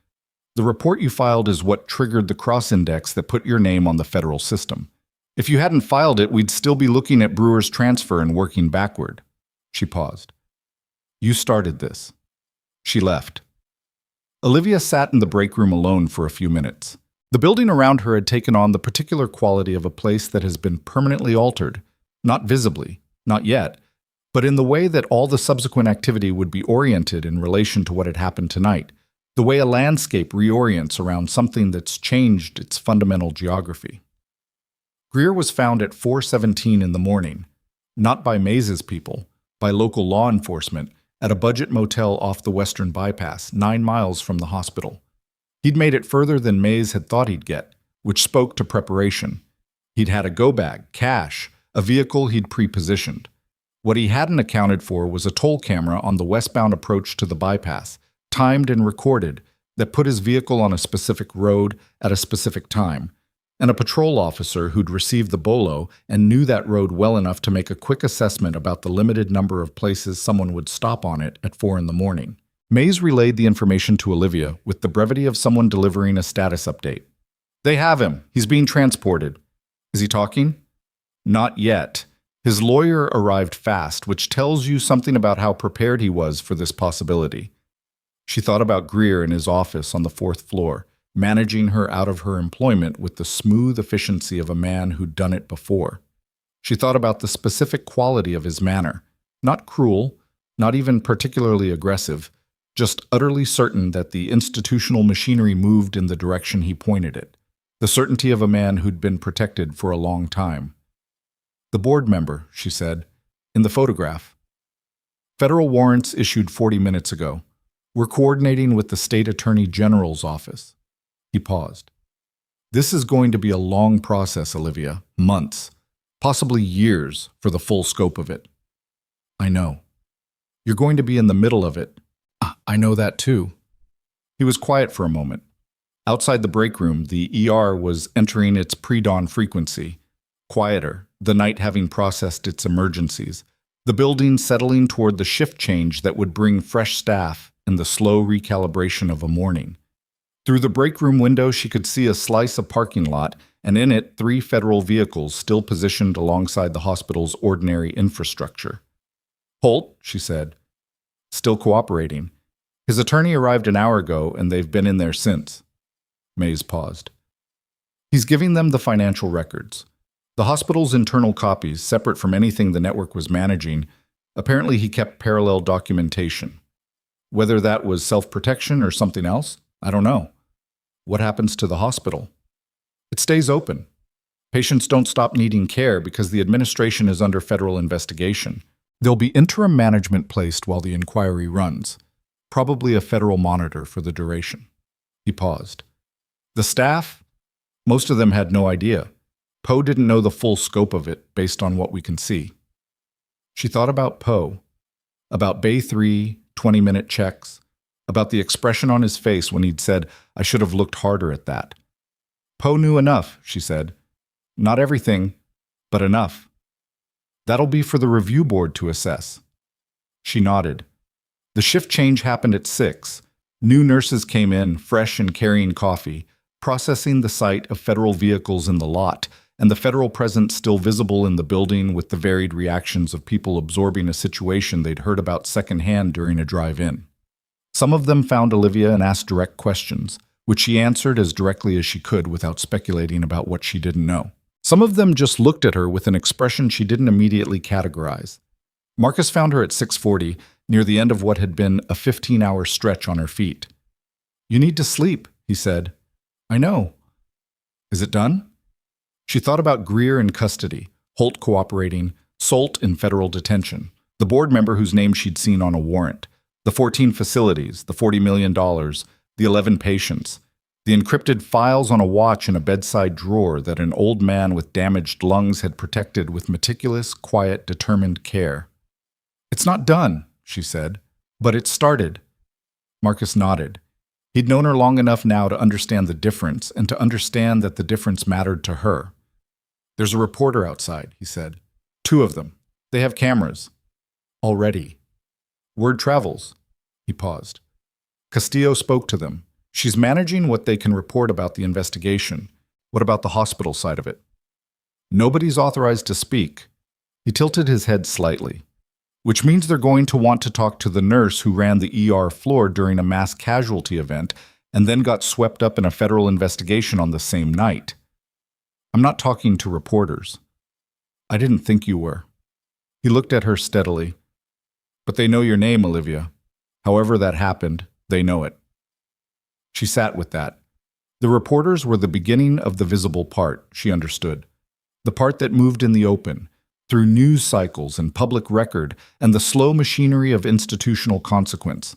the report you filed is what triggered the cross-index that put your name on the federal system. If you hadn't filed it, we'd still be looking at Brewer's transfer and working backward. She paused. You started this. She left. Olivia sat in the break room alone for a few minutes. The building around her had taken on the particular quality of a place that has been permanently altered, not visibly, not yet, but in the way that all the subsequent activity would be oriented in relation to what had happened tonight, the way a landscape reorients around something that's changed its fundamental geography. Greer was found at 4:17 in the morning, not by Mays's people, by local law enforcement, at a budget motel off the Western Bypass, 9 miles from the hospital. He'd made it further than Mays had thought he'd get, which spoke to preparation. He'd had a go-bag, cash, a vehicle he'd pre-positioned. What he hadn't accounted for was a toll camera on the westbound approach to the bypass, timed and recorded, that put his vehicle on a specific road at a specific time, and a patrol officer who'd received the bolo and knew that road well enough to make a quick assessment about the limited number of places someone would stop on it at 4 in the morning. Mays relayed the information to Olivia with the brevity of someone delivering a status update. They have him. He's being transported. Is he talking? Not yet. His lawyer arrived fast, which tells you something about how prepared he was for this possibility. She thought about Greer in his office on the 4th floor, managing her out of her employment with the smooth efficiency of a man who'd done it before. She thought about the specific quality of his manner, not cruel, Not even particularly aggressive, just utterly certain that the institutional machinery moved in the direction he pointed it. The certainty of a man who'd been protected for a long time. The board member, she said, in the photograph. Federal warrants issued 40 minutes ago. We're coordinating with the state attorney general's office. He paused. This is going to be a long process, Olivia. Months, possibly years for the full scope of it. I know. You're going to be in the middle of it. I know that too. He was quiet for a moment. Outside the break room, the ER was entering its pre-dawn frequency. Quieter, the night having processed its emergencies. The building settling toward the shift change that would bring fresh staff and the slow recalibration of a morning. Through the break room window, she could see a slice of parking lot, and in it, 3 federal vehicles still positioned alongside the hospital's ordinary infrastructure. Holt, she said, still cooperating. His attorney arrived an hour ago, and they've been in there since. Mays paused. He's giving them the financial records. The hospital's internal copies, separate from anything the network was managing. Apparently he kept parallel documentation. Whether that was self-protection or something else, I don't know. What happens to the hospital? It stays open. Patients don't stop needing care because the administration is under federal investigation. There'll be interim management placed while the inquiry runs, probably a federal monitor for the duration. He paused. The staff? Most of them had no idea. Poe didn't know the full scope of it based on what we can see. She thought about Poe, about Bay 3, 20-minute checks, about the expression on his face when he'd said, I should have looked harder at that. Poe knew enough, she said. Not everything, but enough. That'll be for the review board to assess. She nodded. The shift change happened at 6. New nurses came in, fresh and carrying coffee, processing the sight of federal vehicles in the lot, and the federal presence still visible in the building with the varied reactions of people absorbing a situation they'd heard about secondhand during a drive-in. Some of them found Olivia and asked direct questions, which she answered as directly as she could without speculating about what she didn't know. Some of them just looked at her with an expression she didn't immediately categorize. Marcus found her at 6:40, near the end of what had been a 15-hour stretch on her feet. You need to sleep, he said. I know. Is it done? She thought about Greer in custody, Holt cooperating, Solt in federal detention, the board member whose name she'd seen on a warrant, the 14 facilities, the $40 million, the 11 patients, the encrypted files on a watch in a bedside drawer that an old man with damaged lungs had protected with meticulous, quiet, determined care. It's not done, she said, but it's started. Marcus nodded. He'd known her long enough now to understand the difference and to understand that the difference mattered to her. There's a reporter outside, he said. 2 of them. They have cameras. Already. Word travels. He paused. Castillo spoke to them. She's managing what they can report about the investigation. What about the hospital side of it? Nobody's authorized to speak. He tilted his head slightly. Which means they're going to want to talk to the nurse who ran the ER floor during a mass casualty event and then got swept up in a federal investigation on the same night. I'm not talking to reporters. I didn't think you were. He looked at her steadily. But they know your name, Olivia. However that happened, they know it. She sat with that. The reporters were the beginning of the visible part, she understood. The part that moved in the open, through news cycles and public record and the slow machinery of institutional consequence.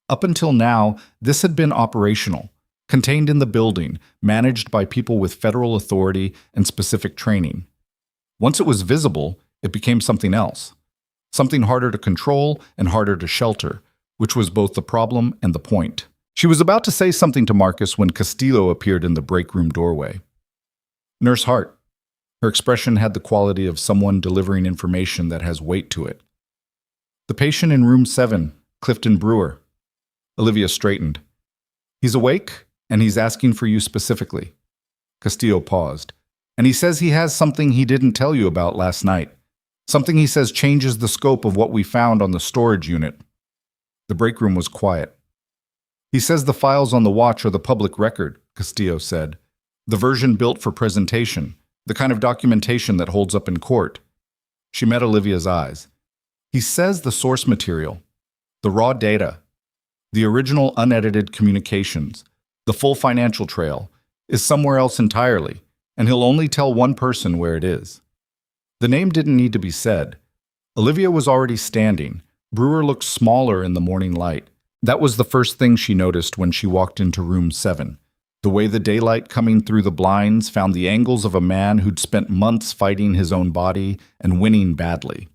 Up until now, this had been operational, contained in the building, managed by people with federal authority and specific training. Once it was visible, it became something else. Something harder to control and harder to shelter, which was both the problem and the point. She was about to say something to Marcus when Castillo appeared in the break room doorway. Nurse Hart. Her expression had the quality of someone delivering information that has weight to it. The patient in room 7, Clifton Brewer. Olivia straightened. He's awake, and he's asking for you specifically. Castillo paused. And he says he has something he didn't tell you about last night. Something he says changes the scope of what we found on the storage unit. The break room was quiet. He says the files on the watch are the public record, Castillo said. The version built for presentation, the kind of documentation that holds up in court. She met Olivia's eyes. He says the source material, the raw data, the original unedited communications, the full financial trail, is somewhere else entirely, and he'll only tell one person where it is. The name didn't need to be said. Olivia was already standing. Brewer looked smaller in the morning light. That was the first thing she noticed when she walked into room 7. The way the daylight coming through the blinds found the angles of a man who'd spent months fighting his own body and winning badly.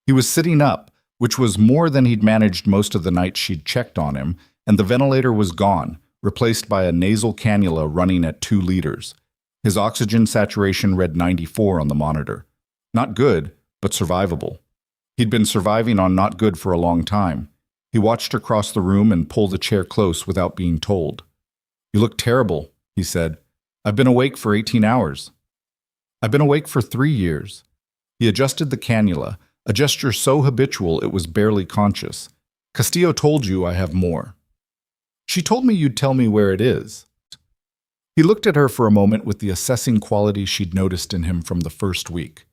He was sitting up, which was more than he'd managed most of the nights she'd checked on him, and the ventilator was gone, replaced by a nasal cannula running at 2 liters. His oxygen saturation read 94 on the monitor. Not good, but survivable. He'd been surviving on not good for a long time. He watched her cross the room and pull the chair close without being told. "You look terrible," he said. "I've been awake for 18 hours. "I've been awake for 3 years. He adjusted the cannula, a gesture so habitual it was barely conscious. "Castillo told you I have more." "She told me you'd tell me where it is." He looked at her for a moment with the assessing quality she'd noticed in him from the first week.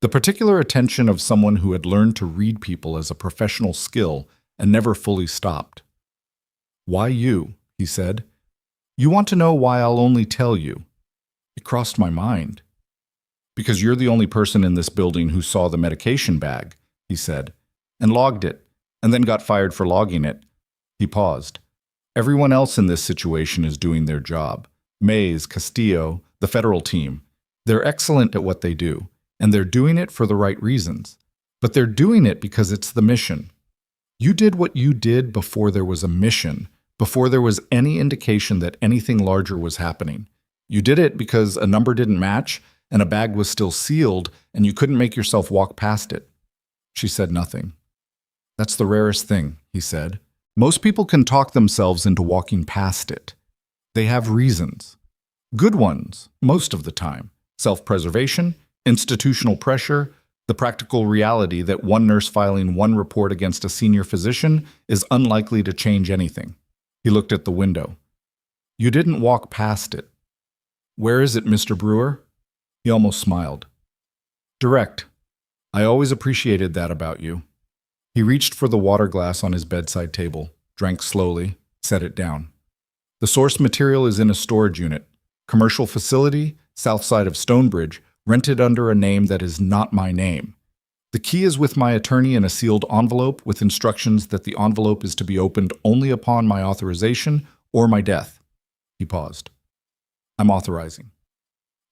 The particular attention of someone who had learned to read people as a professional skill and never fully stopped. "Why you?" he said. "You want to know why I'll only tell you." It crossed my mind. "Because you're the only person in this building who saw the medication bag," he said, "and logged it, and then got fired for logging it." He paused. "Everyone else in this situation is doing their job. Mays, Castillo, the federal team. They're excellent at what they do, and they're doing it for the right reasons. But they're doing it because it's the mission. You did what you did before there was a mission, before there was any indication that anything larger was happening. You did it because a number didn't match, and a bag was still sealed, and you couldn't make yourself walk past it." She said nothing. "That's the rarest thing," he said. "Most people can talk themselves into walking past it. They have reasons. Good ones, most of the time. Self-preservation, institutional pressure, the practical reality that one nurse filing one report against a senior physician is unlikely to change anything." He looked at the window. "You didn't walk past it." "Where is it, Mr. Brewer?" He almost smiled. "Direct. I always appreciated that about you." He reached for the water glass on his bedside table, drank slowly, set it down. "The source material is in a storage unit. Commercial facility, south side of Stonebridge, rented under a name that is not my name. The key is with my attorney in a sealed envelope with instructions that the envelope is to be opened only upon my authorization or my death." He paused. "I'm authorizing."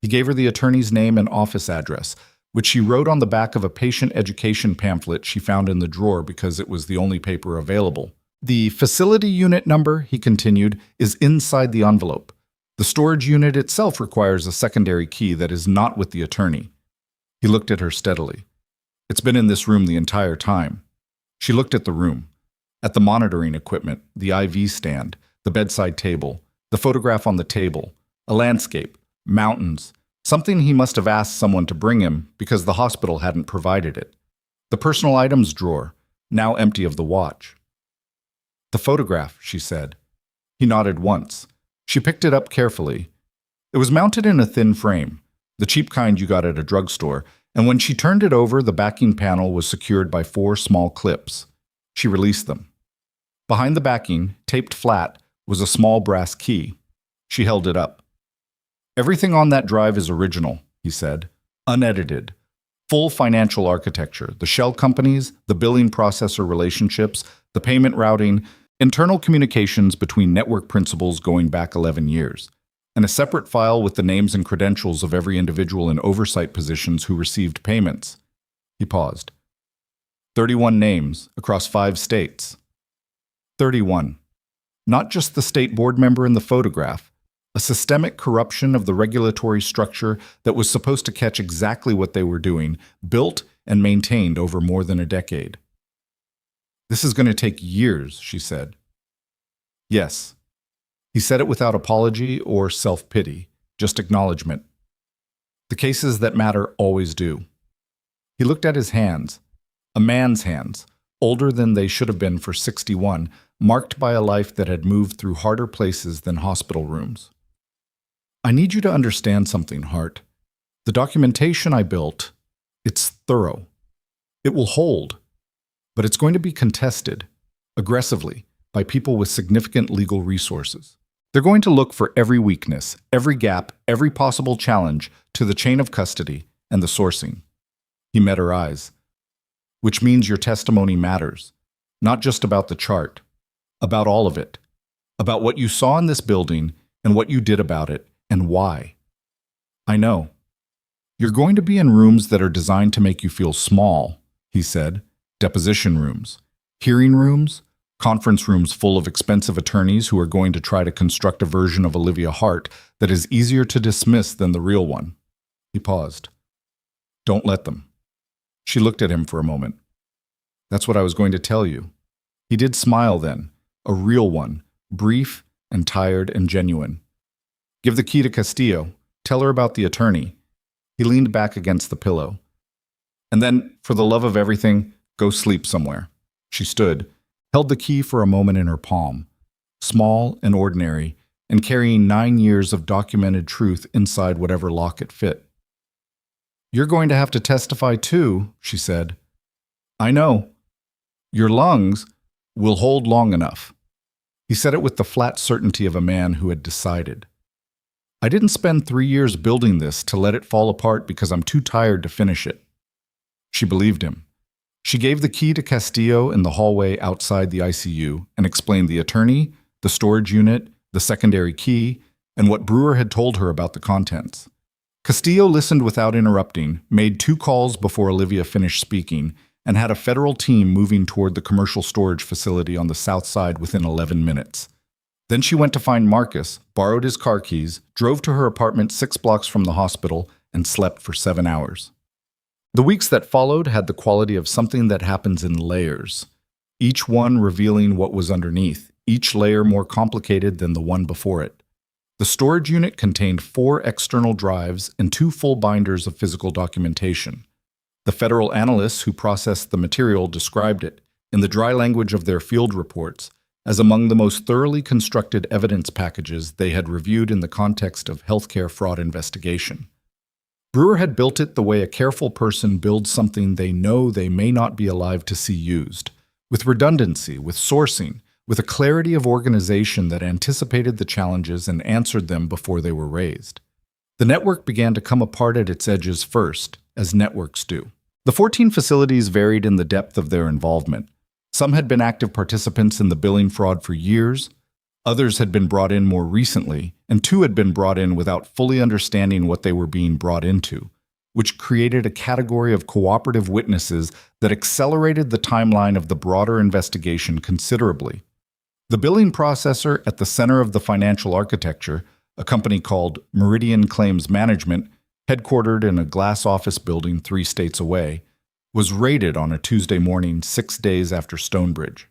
He gave her the attorney's name and office address, which she wrote on the back of a patient education pamphlet she found in the drawer because it was the only paper available. "The facility unit number," he continued, "is inside the envelope. The storage unit itself requires a secondary key that is not with the attorney." He looked at her steadily. "It's been in this room the entire time." She looked at the room, at the monitoring equipment, the IV stand, the bedside table, the photograph on the table, a landscape, mountains, something he must have asked someone to bring him because the hospital hadn't provided it. The personal items drawer, now empty of the watch. "The photograph," she said. He nodded once. She picked it up carefully. It was mounted in a thin frame, the cheap kind you got at a drugstore, and when she turned it over, the backing panel was secured by 4 small clips. She released them. Behind the backing, taped flat, was a small brass key. She held it up. "Everything on that drive is original," he said. "Unedited. Full financial architecture, the shell companies, the billing processor relationships, the payment routing, internal communications between network principals going back 11 years, and a separate file with the names and credentials of every individual in oversight positions who received payments." He paused. 31 names across 5 states. 31. Not just the state board member in the photograph, a systemic corruption of the regulatory structure that was supposed to catch exactly what they were doing, built and maintained over more than a decade. "This is going to take years," she said. "Yes." He said it without apology or self-pity, just acknowledgement. "The cases that matter always do." He looked at his hands, a man's hands, older than they should have been for 61, marked by a life that had moved through harder places than hospital rooms. "I need you to understand something, Hart. The documentation I built, it's thorough. It will hold. But it's going to be contested, aggressively, by people with significant legal resources. They're going to look for every weakness, every gap, every possible challenge to the chain of custody and the sourcing. He met her eyes. Which means your testimony matters. Not just about the chart, about all of it. About what you saw in this building and what you did about it and why. I know. You're going to be in rooms that are designed to make you feel small, he said. Deposition rooms, hearing rooms, conference rooms full of expensive attorneys who are going to try to construct a version of Olivia Hart that is easier to dismiss than the real one. He paused. Don't let them. She looked at him for a moment. That's what I was going to tell you. He did smile then, a real one, brief and tired and genuine. Give the key to Castillo. Tell her about the attorney. He leaned back against the pillow. And then, for the love of everything, go sleep somewhere. She stood, held the key for a moment in her palm, small and ordinary, and carrying 9 years of documented truth inside whatever lock it fit. You're going to have to testify too, she said. I know. Your lungs will hold long enough. He said it with the flat certainty of a man who had decided. I didn't spend 3 years building this to let it fall apart because I'm too tired to finish it. She believed him. She gave the key to Castillo in the hallway outside the ICU and explained the attorney, the storage unit, the secondary key, and what Brewer had told her about the contents. Castillo listened without interrupting, made 2 calls before Olivia finished speaking, and had a federal team moving toward the commercial storage facility on the south side within 11 minutes. Then she went to find Marcus, borrowed his car keys, drove to her apartment 6 blocks from the hospital, and slept for 7 hours. The weeks that followed had the quality of something that happens in layers, each one revealing what was underneath, each layer more complicated than the one before it. The storage unit contained 4 external drives and 2 full binders of physical documentation. The federal analysts who processed the material described it, in the dry language of their field reports, as among the most thoroughly constructed evidence packages they had reviewed in the context of healthcare fraud investigation. Brewer had built it the way a careful person builds something they know they may not be alive to see used, with redundancy, with sourcing, with a clarity of organization that anticipated the challenges and answered them before they were raised. The network began to come apart at its edges first, as networks do. The 14 facilities varied in the depth of their involvement. Some had been active participants in the billing fraud for years. Others had been brought in more recently, and 2 had been brought in without fully understanding what they were being brought into, which created a category of cooperative witnesses that accelerated the timeline of the broader investigation considerably. The billing processor at the center of the financial architecture, a company called Meridian Claims Management, headquartered in a glass office building 3 states away, was raided on a Tuesday morning 6 days after Stonebridge.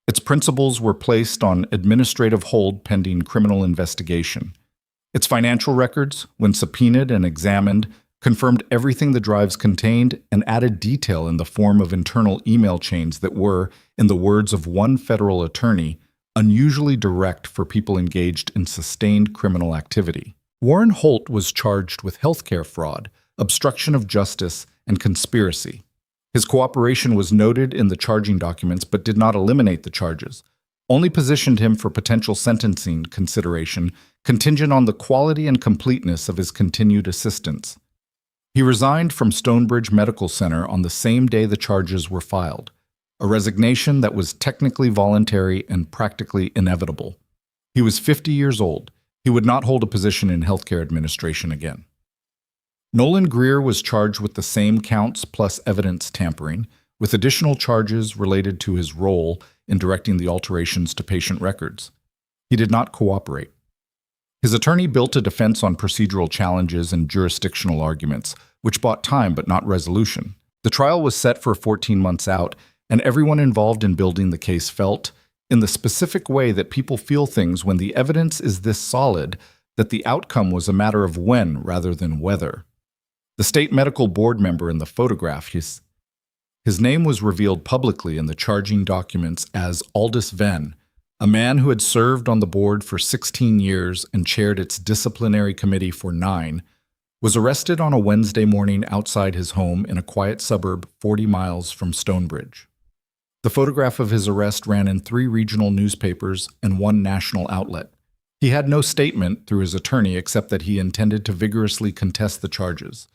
Its principals were placed on administrative hold pending criminal investigation. Its financial records, when subpoenaed and examined, confirmed everything the drives contained and added detail in the form of internal email chains that were, in the words of one federal attorney, unusually direct for people engaged in sustained criminal activity. Warren Holt was charged with healthcare fraud, obstruction of justice, and conspiracy. His cooperation was noted in the charging documents but did not eliminate the charges, only positioned him for potential sentencing consideration contingent on the quality and completeness of his continued assistance. He resigned from Stonebridge Medical Center on the same day the charges were filed, a resignation that was technically voluntary and practically inevitable. He was 50 years old. He would not hold a position in healthcare administration again. Nolan Greer was charged with the same counts plus evidence tampering, with additional charges related to his role in directing the alterations to patient records. He did not cooperate. His attorney built a defense on procedural challenges and jurisdictional arguments, which bought time but not resolution. The trial was set for 14 months out, and everyone involved in building the case felt, in the specific way that people feel things when the evidence is this solid, that the outcome was a matter of when rather than whether. The state medical board member in the photograph, his name was revealed publicly in the charging documents as Aldous Venn, a man who had served on the board for 16 years and chaired its disciplinary committee for 9, was arrested on a Wednesday morning outside his home in a quiet suburb 40 miles from Stonebridge. The photograph of his arrest ran in 3 regional newspapers and 1 national outlet. He had no statement through his attorney except that he intended to vigorously contest the charges,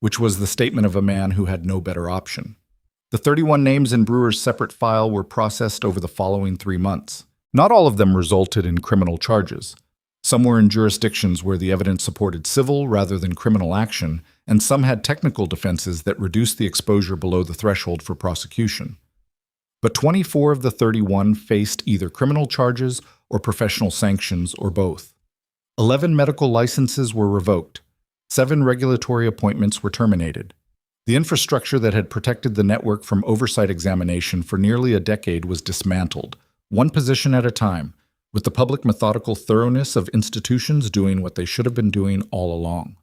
which was the statement of a man who had no better option. The 31 names in Brewer's separate file were processed over the following 3 months. Not all of them resulted in criminal charges. Some were in jurisdictions where the evidence supported civil rather than criminal action, and some had technical defenses that reduced the exposure below the threshold for prosecution. But 24 of the 31 faced either criminal charges or professional sanctions or both. 11 medical licenses were revoked. 7 regulatory appointments were terminated. The infrastructure that had protected the network from oversight examination for nearly a decade was dismantled, one position at a time, with the public methodical thoroughness of institutions doing what they should have been doing all along.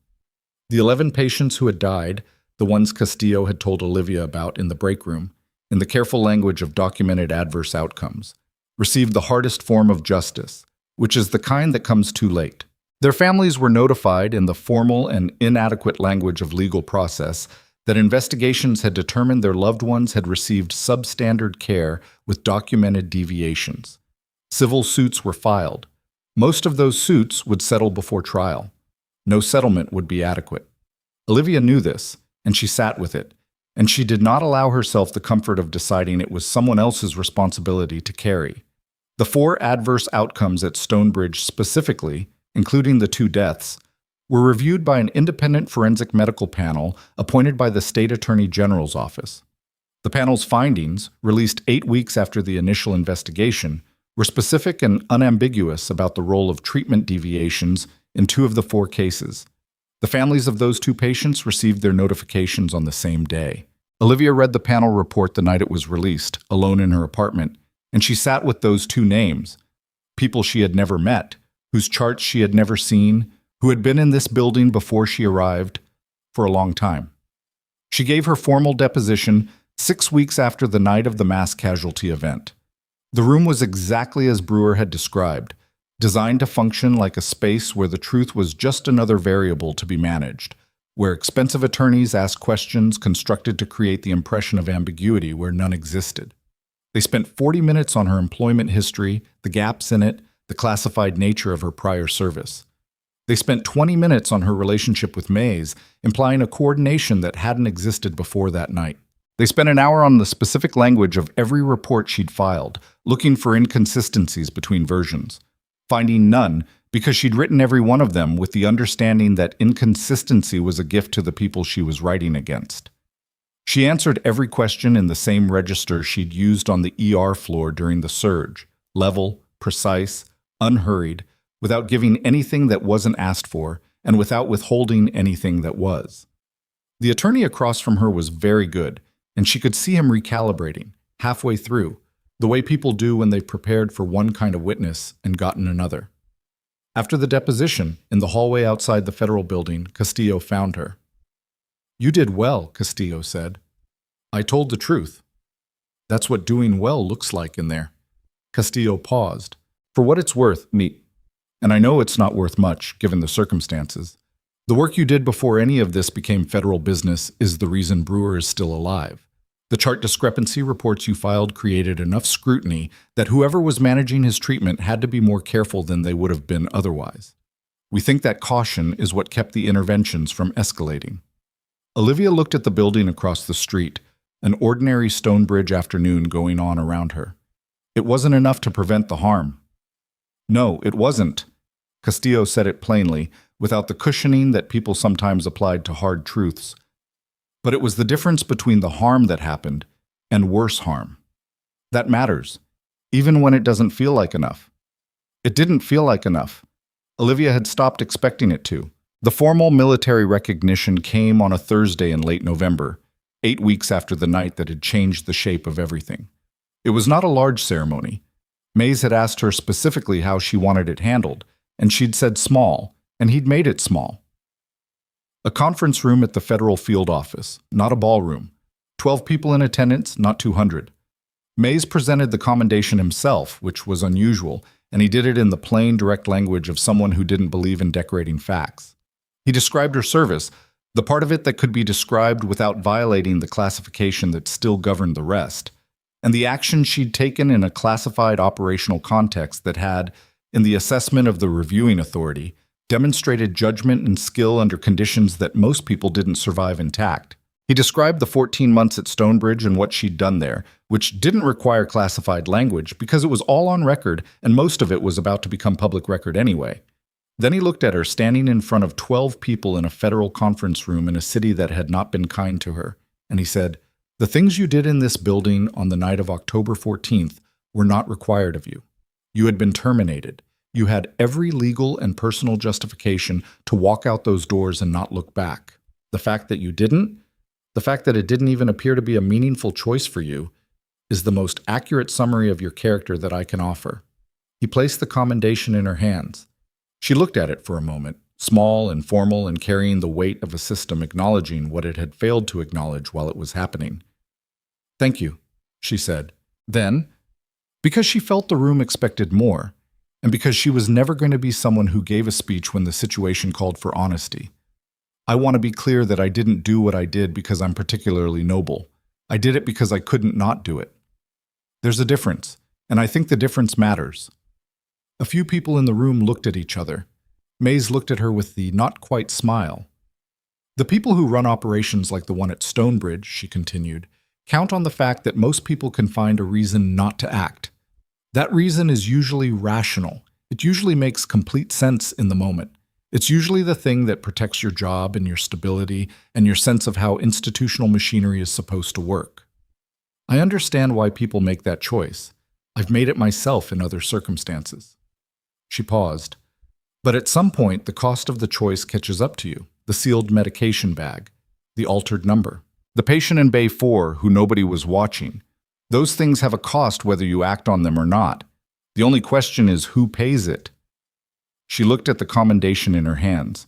The 11 patients who had died, the ones Castillo had told Olivia about in the break room, in the careful language of documented adverse outcomes, received the hardest form of justice, which is the kind that comes too late. Their families were notified in the formal and inadequate language of legal process that investigations had determined their loved ones had received substandard care with documented deviations. Civil suits were filed. Most of those suits would settle before trial. No settlement would be adequate. Olivia knew this, and she sat with it, and she did not allow herself the comfort of deciding it was someone else's responsibility to carry. The 4 adverse outcomes at Stonebridge specifically, including the 2 deaths, were reviewed by an independent forensic medical panel appointed by the State Attorney General's office. The panel's findings, released 8 weeks after the initial investigation, were specific and unambiguous about the role of treatment deviations in 2 of the 4 cases. The families of those 2 patients received their notifications on the same day. Olivia read the panel report the night it was released, alone in her apartment, and she sat with those 2 names, people she had never met, whose charts she had never seen, who had been in this building before she arrived, for a long time. She gave her formal deposition 6 weeks after the night of the mass casualty event. The room was exactly as Brewer had described, designed to function like a space where the truth was just another variable to be managed, where expensive attorneys asked questions constructed to create the impression of ambiguity where none existed. They spent 40 minutes on her employment history, the gaps in it, the classified nature of her prior service. They spent 20 minutes on her relationship with Mays, implying a coordination that hadn't existed before that night. They spent an hour on the specific language of every report she'd filed, looking for inconsistencies between versions, finding none because she'd written every one of them with the understanding that inconsistency was a gift to the people she was writing against. She answered every question in the same register she'd used on the ER floor during the surge, level, precise, unhurried, without giving anything that wasn't asked for, and without withholding anything that was. The attorney across from her was very good, and she could see him recalibrating, halfway through, the way people do when they've prepared for one kind of witness and gotten another. After the deposition, in the hallway outside the federal building, Castillo found her. "You did well," Castillo said. "I told the truth. That's what doing well looks like in there." Castillo paused. "For what it's worth, meet. And I know it's not worth much, given the circumstances. The work you did before any of this became federal business is the reason Brewer is still alive. The chart discrepancy reports you filed created enough scrutiny that whoever was managing his treatment had to be more careful than they would have been otherwise. We think that caution is what kept the interventions from escalating." Olivia looked at the building across the street, an ordinary Stonebridge afternoon going on around her. It wasn't enough to prevent the harm. No, it wasn't. Castillo said it plainly, without the cushioning that people sometimes applied to hard truths. But it was the difference between the harm that happened and worse harm. That matters, even when it doesn't feel like enough. It didn't feel like enough. Olivia had stopped expecting it to. The formal military recognition came on a Thursday in late November, 8 weeks after the night that had changed the shape of everything. It was not a large ceremony. Mays had asked her specifically how she wanted it handled, and she'd said small, and he'd made it small. A conference room at the federal field office, not a ballroom. 12 people in attendance, not 200. Mays presented the commendation himself, which was unusual, and he did it in the plain, direct language of someone who didn't believe in decorating facts. He described her service, the part of it that could be described without violating the classification that still governed the rest, and the action she'd taken in a classified operational context that had, in the assessment of the reviewing authority, demonstrated judgment and skill under conditions that most people didn't survive intact. He described the 14 months at Stonebridge and what she'd done there, which didn't require classified language because it was all on record and most of it was about to become public record anyway. Then he looked at her standing in front of 12 people in a federal conference room in a city that had not been kind to her, and he said, "The things you did in this building on the night of October 14th were not required of you. You had been terminated. You had every legal and personal justification to walk out those doors and not look back. The fact that you didn't, the fact that it didn't even appear to be a meaningful choice for you, is the most accurate summary of your character that I can offer." He placed the commendation in her hands. She looked at it for a moment, small and formal and carrying the weight of a system acknowledging what it had failed to acknowledge while it was happening. "Thank you," she said. Then, because she felt the room expected more, and because she was never going to be someone who gave a speech when the situation called for honesty, "I want to be clear that I didn't do what I did because I'm particularly noble. I did it because I couldn't not do it. There's a difference, and I think the difference matters." A few people in the room looked at each other. Mays looked at her with the not-quite smile. "The people who run operations like the one at Stonebridge," she continued, "count on the fact that most people can find a reason not to act. That reason is usually rational. It usually makes complete sense in the moment. It's usually the thing that protects your job and your stability and your sense of how institutional machinery is supposed to work. I understand why people make that choice. I've made it myself in other circumstances." She paused. "But at some point, the cost of the choice catches up to you. The sealed medication bag, the altered number, the patient in Bay 4 who nobody was watching. Those things have a cost whether you act on them or not. The only question is who pays it." She looked at the commendation in her hands.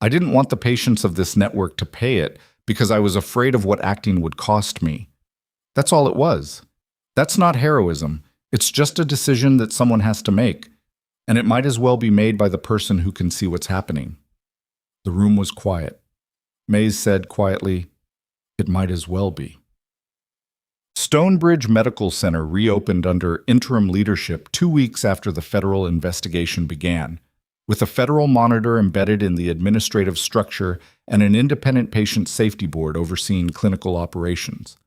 "I didn't want the patients of this network to pay it because I was afraid of what acting would cost me. That's all it was. That's not heroism. It's just a decision that someone has to make, and it might as well be made by the person who can see what's happening." The room was quiet. Mays said quietly, "It might as well be." Stonebridge Medical Center reopened under interim leadership 2 weeks after the federal investigation began, with a federal monitor embedded in the administrative structure and an independent patient safety board overseeing clinical operations.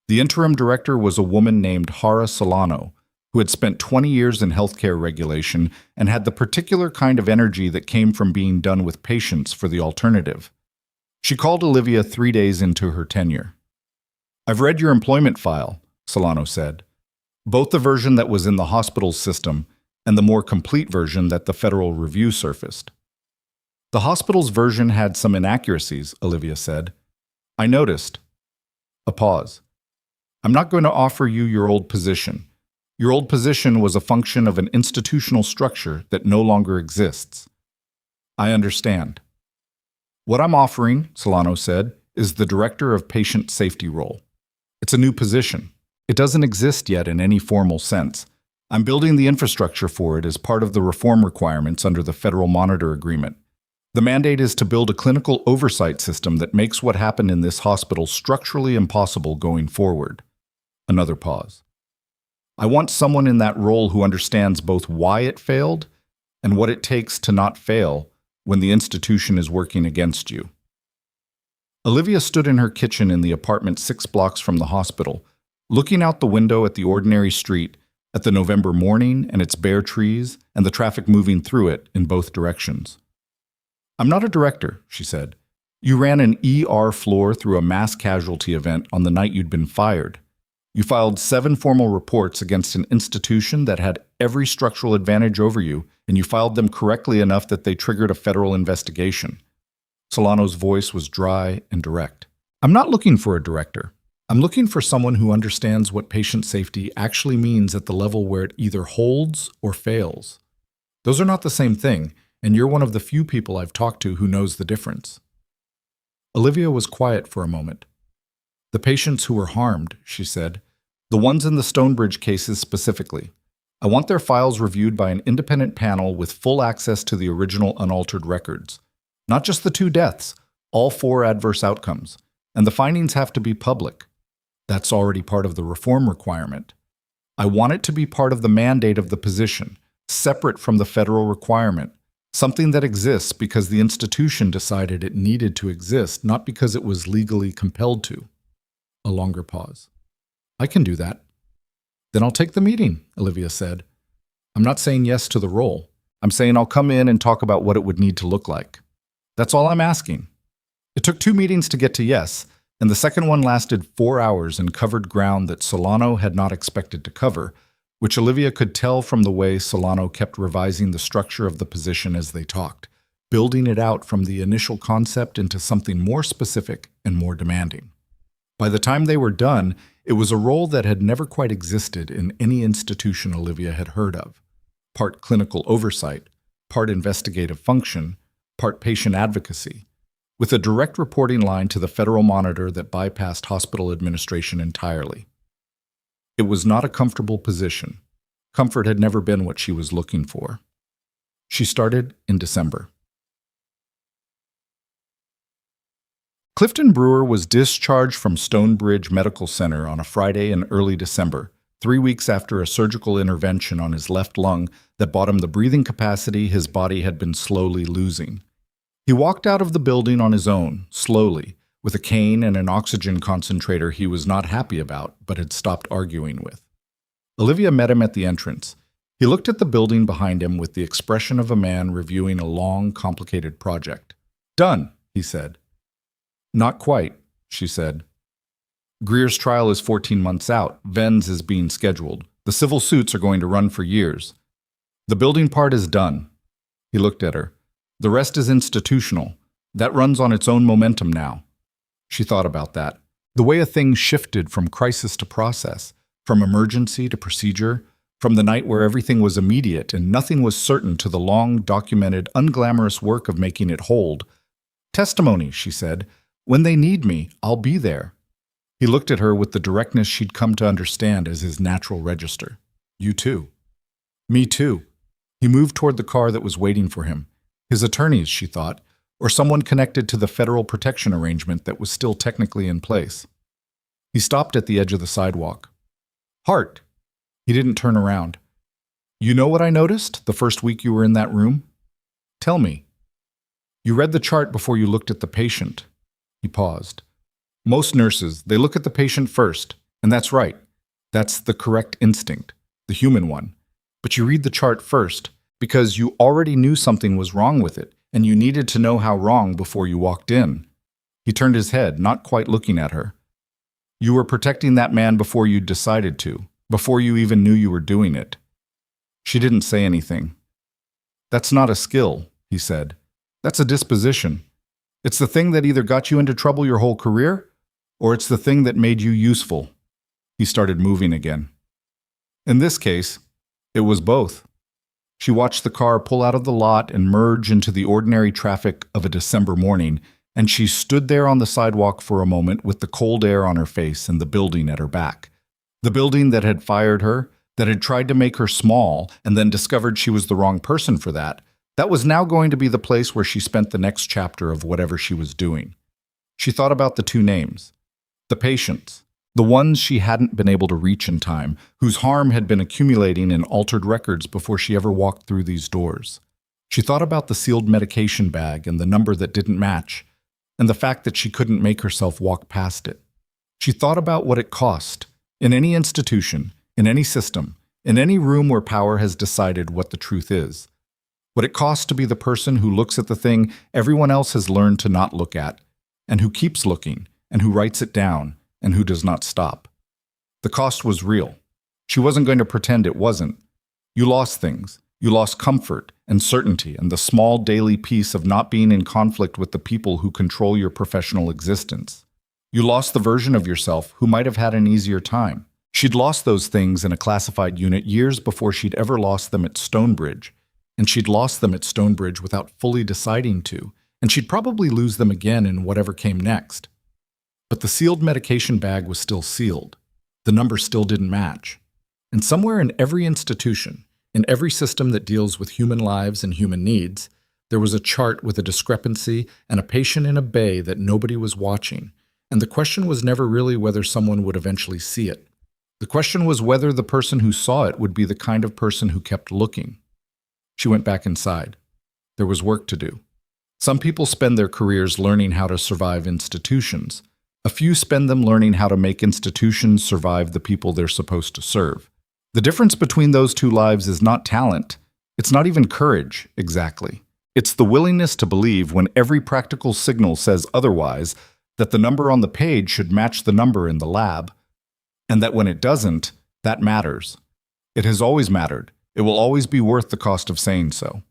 The interim director was a woman named Hara Solano, who had spent 20 years in healthcare regulation and had the particular kind of energy that came from being done with patients for the alternative. She called Olivia 3 days into her tenure. "I've read your employment file," Solano said, "both the version that was in the hospital's system and the more complete version that the Federal Review surfaced." "The hospital's version had some inaccuracies," Olivia said. "I noticed." A pause. "I'm not going to offer you your old position. Your old position was a function of an institutional structure that no longer exists." "I understand." "What I'm offering," Solano said, "is the Director of Patient Safety role. It's a new position. It doesn't exist yet in any formal sense. I'm building the infrastructure for it as part of the reform requirements under the Federal Monitor Agreement. The mandate is to build a clinical oversight system that makes what happened in this hospital structurally impossible going forward." Another pause. "I want someone in that role who understands both why it failed and what it takes to not fail when the institution is working against you." Olivia stood in her kitchen in the apartment 6 blocks from the hospital, looking out the window at the ordinary street, at the November morning and its bare trees and the traffic moving through it in both directions. "I'm not a director," she said. "You ran an ER floor through a mass casualty event on the night you'd been fired. You filed 7 formal reports against an institution that had every structural advantage over you, and you filed them correctly enough that they triggered a federal investigation." Solano's voice was dry and direct. "I'm not looking for a director. I'm looking for someone who understands what patient safety actually means at the level where it either holds or fails. Those are not the same thing, and you're one of the few people I've talked to who knows the difference." Olivia was quiet for a moment. "The patients who were harmed," she said, "the ones in the Stonebridge cases specifically. I want their files reviewed by an independent panel with full access to the original unaltered records. Not just the 2 deaths, all 4 adverse outcomes. And the findings have to be public. That's already part of the reform requirement. I want it to be part of the mandate of the position, separate from the federal requirement, something that exists because the institution decided it needed to exist, not because it was legally compelled to. A longer pause. I can do that. Then I'll take the meeting, Olivia said. I'm not saying yes to the role. I'm saying I'll come in and talk about what it would need to look like. That's all I'm asking. It took 2 meetings to get to yes, and the second one lasted 4 hours and covered ground that Solano had not expected to cover, which Olivia could tell from the way Solano kept revising the structure of the position as they talked, building it out from the initial concept into something more specific and more demanding. By the time they were done, it was a role that had never quite existed in any institution Olivia had heard of. Part clinical oversight, part investigative function, part patient advocacy, with a direct reporting line to the federal monitor that bypassed hospital administration entirely. It was not a comfortable position. Comfort had never been what she was looking for. She started in December. Clifton Brewer was discharged from Stonebridge Medical Center on a Friday in early December, 3 weeks after a surgical intervention on his left lung that bought him the breathing capacity his body had been slowly losing. He walked out of the building on his own, slowly, with a cane and an oxygen concentrator he was not happy about but had stopped arguing with. Olivia met him at the entrance. He looked at the building behind him with the expression of a man reviewing a long, complicated project. "Done," he said. "Not quite," she said. "Greer's trial is 14 months out. Ven's is being scheduled. The civil suits are going to run for years. The building part is done." He looked at her. "The rest is institutional. That runs on its own momentum now." She thought about that. The way a thing shifted from crisis to process, from emergency to procedure, from the night where everything was immediate and nothing was certain to the long, documented, unglamorous work of making it hold. "Testimony," she said. "When they need me, I'll be there." He looked at her with the directness she'd come to understand as his natural register. "You too." "Me too." He moved toward the car that was waiting for him. His attorneys, she thought, or someone connected to the federal protection arrangement that was still technically in place. He stopped at the edge of the sidewalk. "Hart." He didn't turn around. "You know what I noticed the first week you were in that room?" "Tell me." "You read the chart before you looked at the patient." He paused. "Most nurses, they look at the patient first, and that's right. That's the correct instinct, the human one. But you read the chart first because you already knew something was wrong with it, and you needed to know how wrong before you walked in." He turned his head, not quite looking at her. "You were protecting that man before you decided to, before you even knew you were doing it." She didn't say anything. "That's not a skill," he said. "That's a disposition. It's the thing that either got you into trouble your whole career, or it's the thing that made you useful." He started moving again. In this case, it was both. She watched the car pull out of the lot and merge into the ordinary traffic of a December morning, and she stood there on the sidewalk for a moment with the cold air on her face and the building at her back. The building that had fired her, that had tried to make her small and then discovered she was the wrong person for that, that was now going to be the place where she spent the next chapter of whatever she was doing. She thought about the 2 names. The patients, the ones she hadn't been able to reach in time, whose harm had been accumulating in altered records before she ever walked through these doors. She thought about the sealed medication bag and the number that didn't match, and the fact that she couldn't make herself walk past it. She thought about what it cost, in any institution, in any system, in any room where power has decided what the truth is. What it costs to be the person who looks at the thing everyone else has learned to not look at, and who keeps looking, and who writes it down, and who does not stop. The cost was real. She wasn't going to pretend it wasn't. You lost things. You lost comfort and certainty and the small daily peace of not being in conflict with the people who control your professional existence. You lost the version of yourself who might have had an easier time. She'd lost those things in a classified unit years before she'd ever lost them at Stonebridge. And she'd lost them at Stonebridge without fully deciding to, and she'd probably lose them again in whatever came next. But the sealed medication bag was still sealed. The number still didn't match. And somewhere in every institution, in every system that deals with human lives and human needs, there was a chart with a discrepancy and a patient in a bay that nobody was watching, and the question was never really whether someone would eventually see it. The question was whether the person who saw it would be the kind of person who kept looking. She went back inside. There was work to do. Some people spend their careers learning how to survive institutions. A few spend them learning how to make institutions survive the people they're supposed to serve. The difference between those two lives is not talent. It's not even courage, exactly. It's the willingness to believe when every practical signal says otherwise that the number on the page should match the number in the lab, and that when it doesn't, that matters. It has always mattered. It will always be worth the cost of saying so.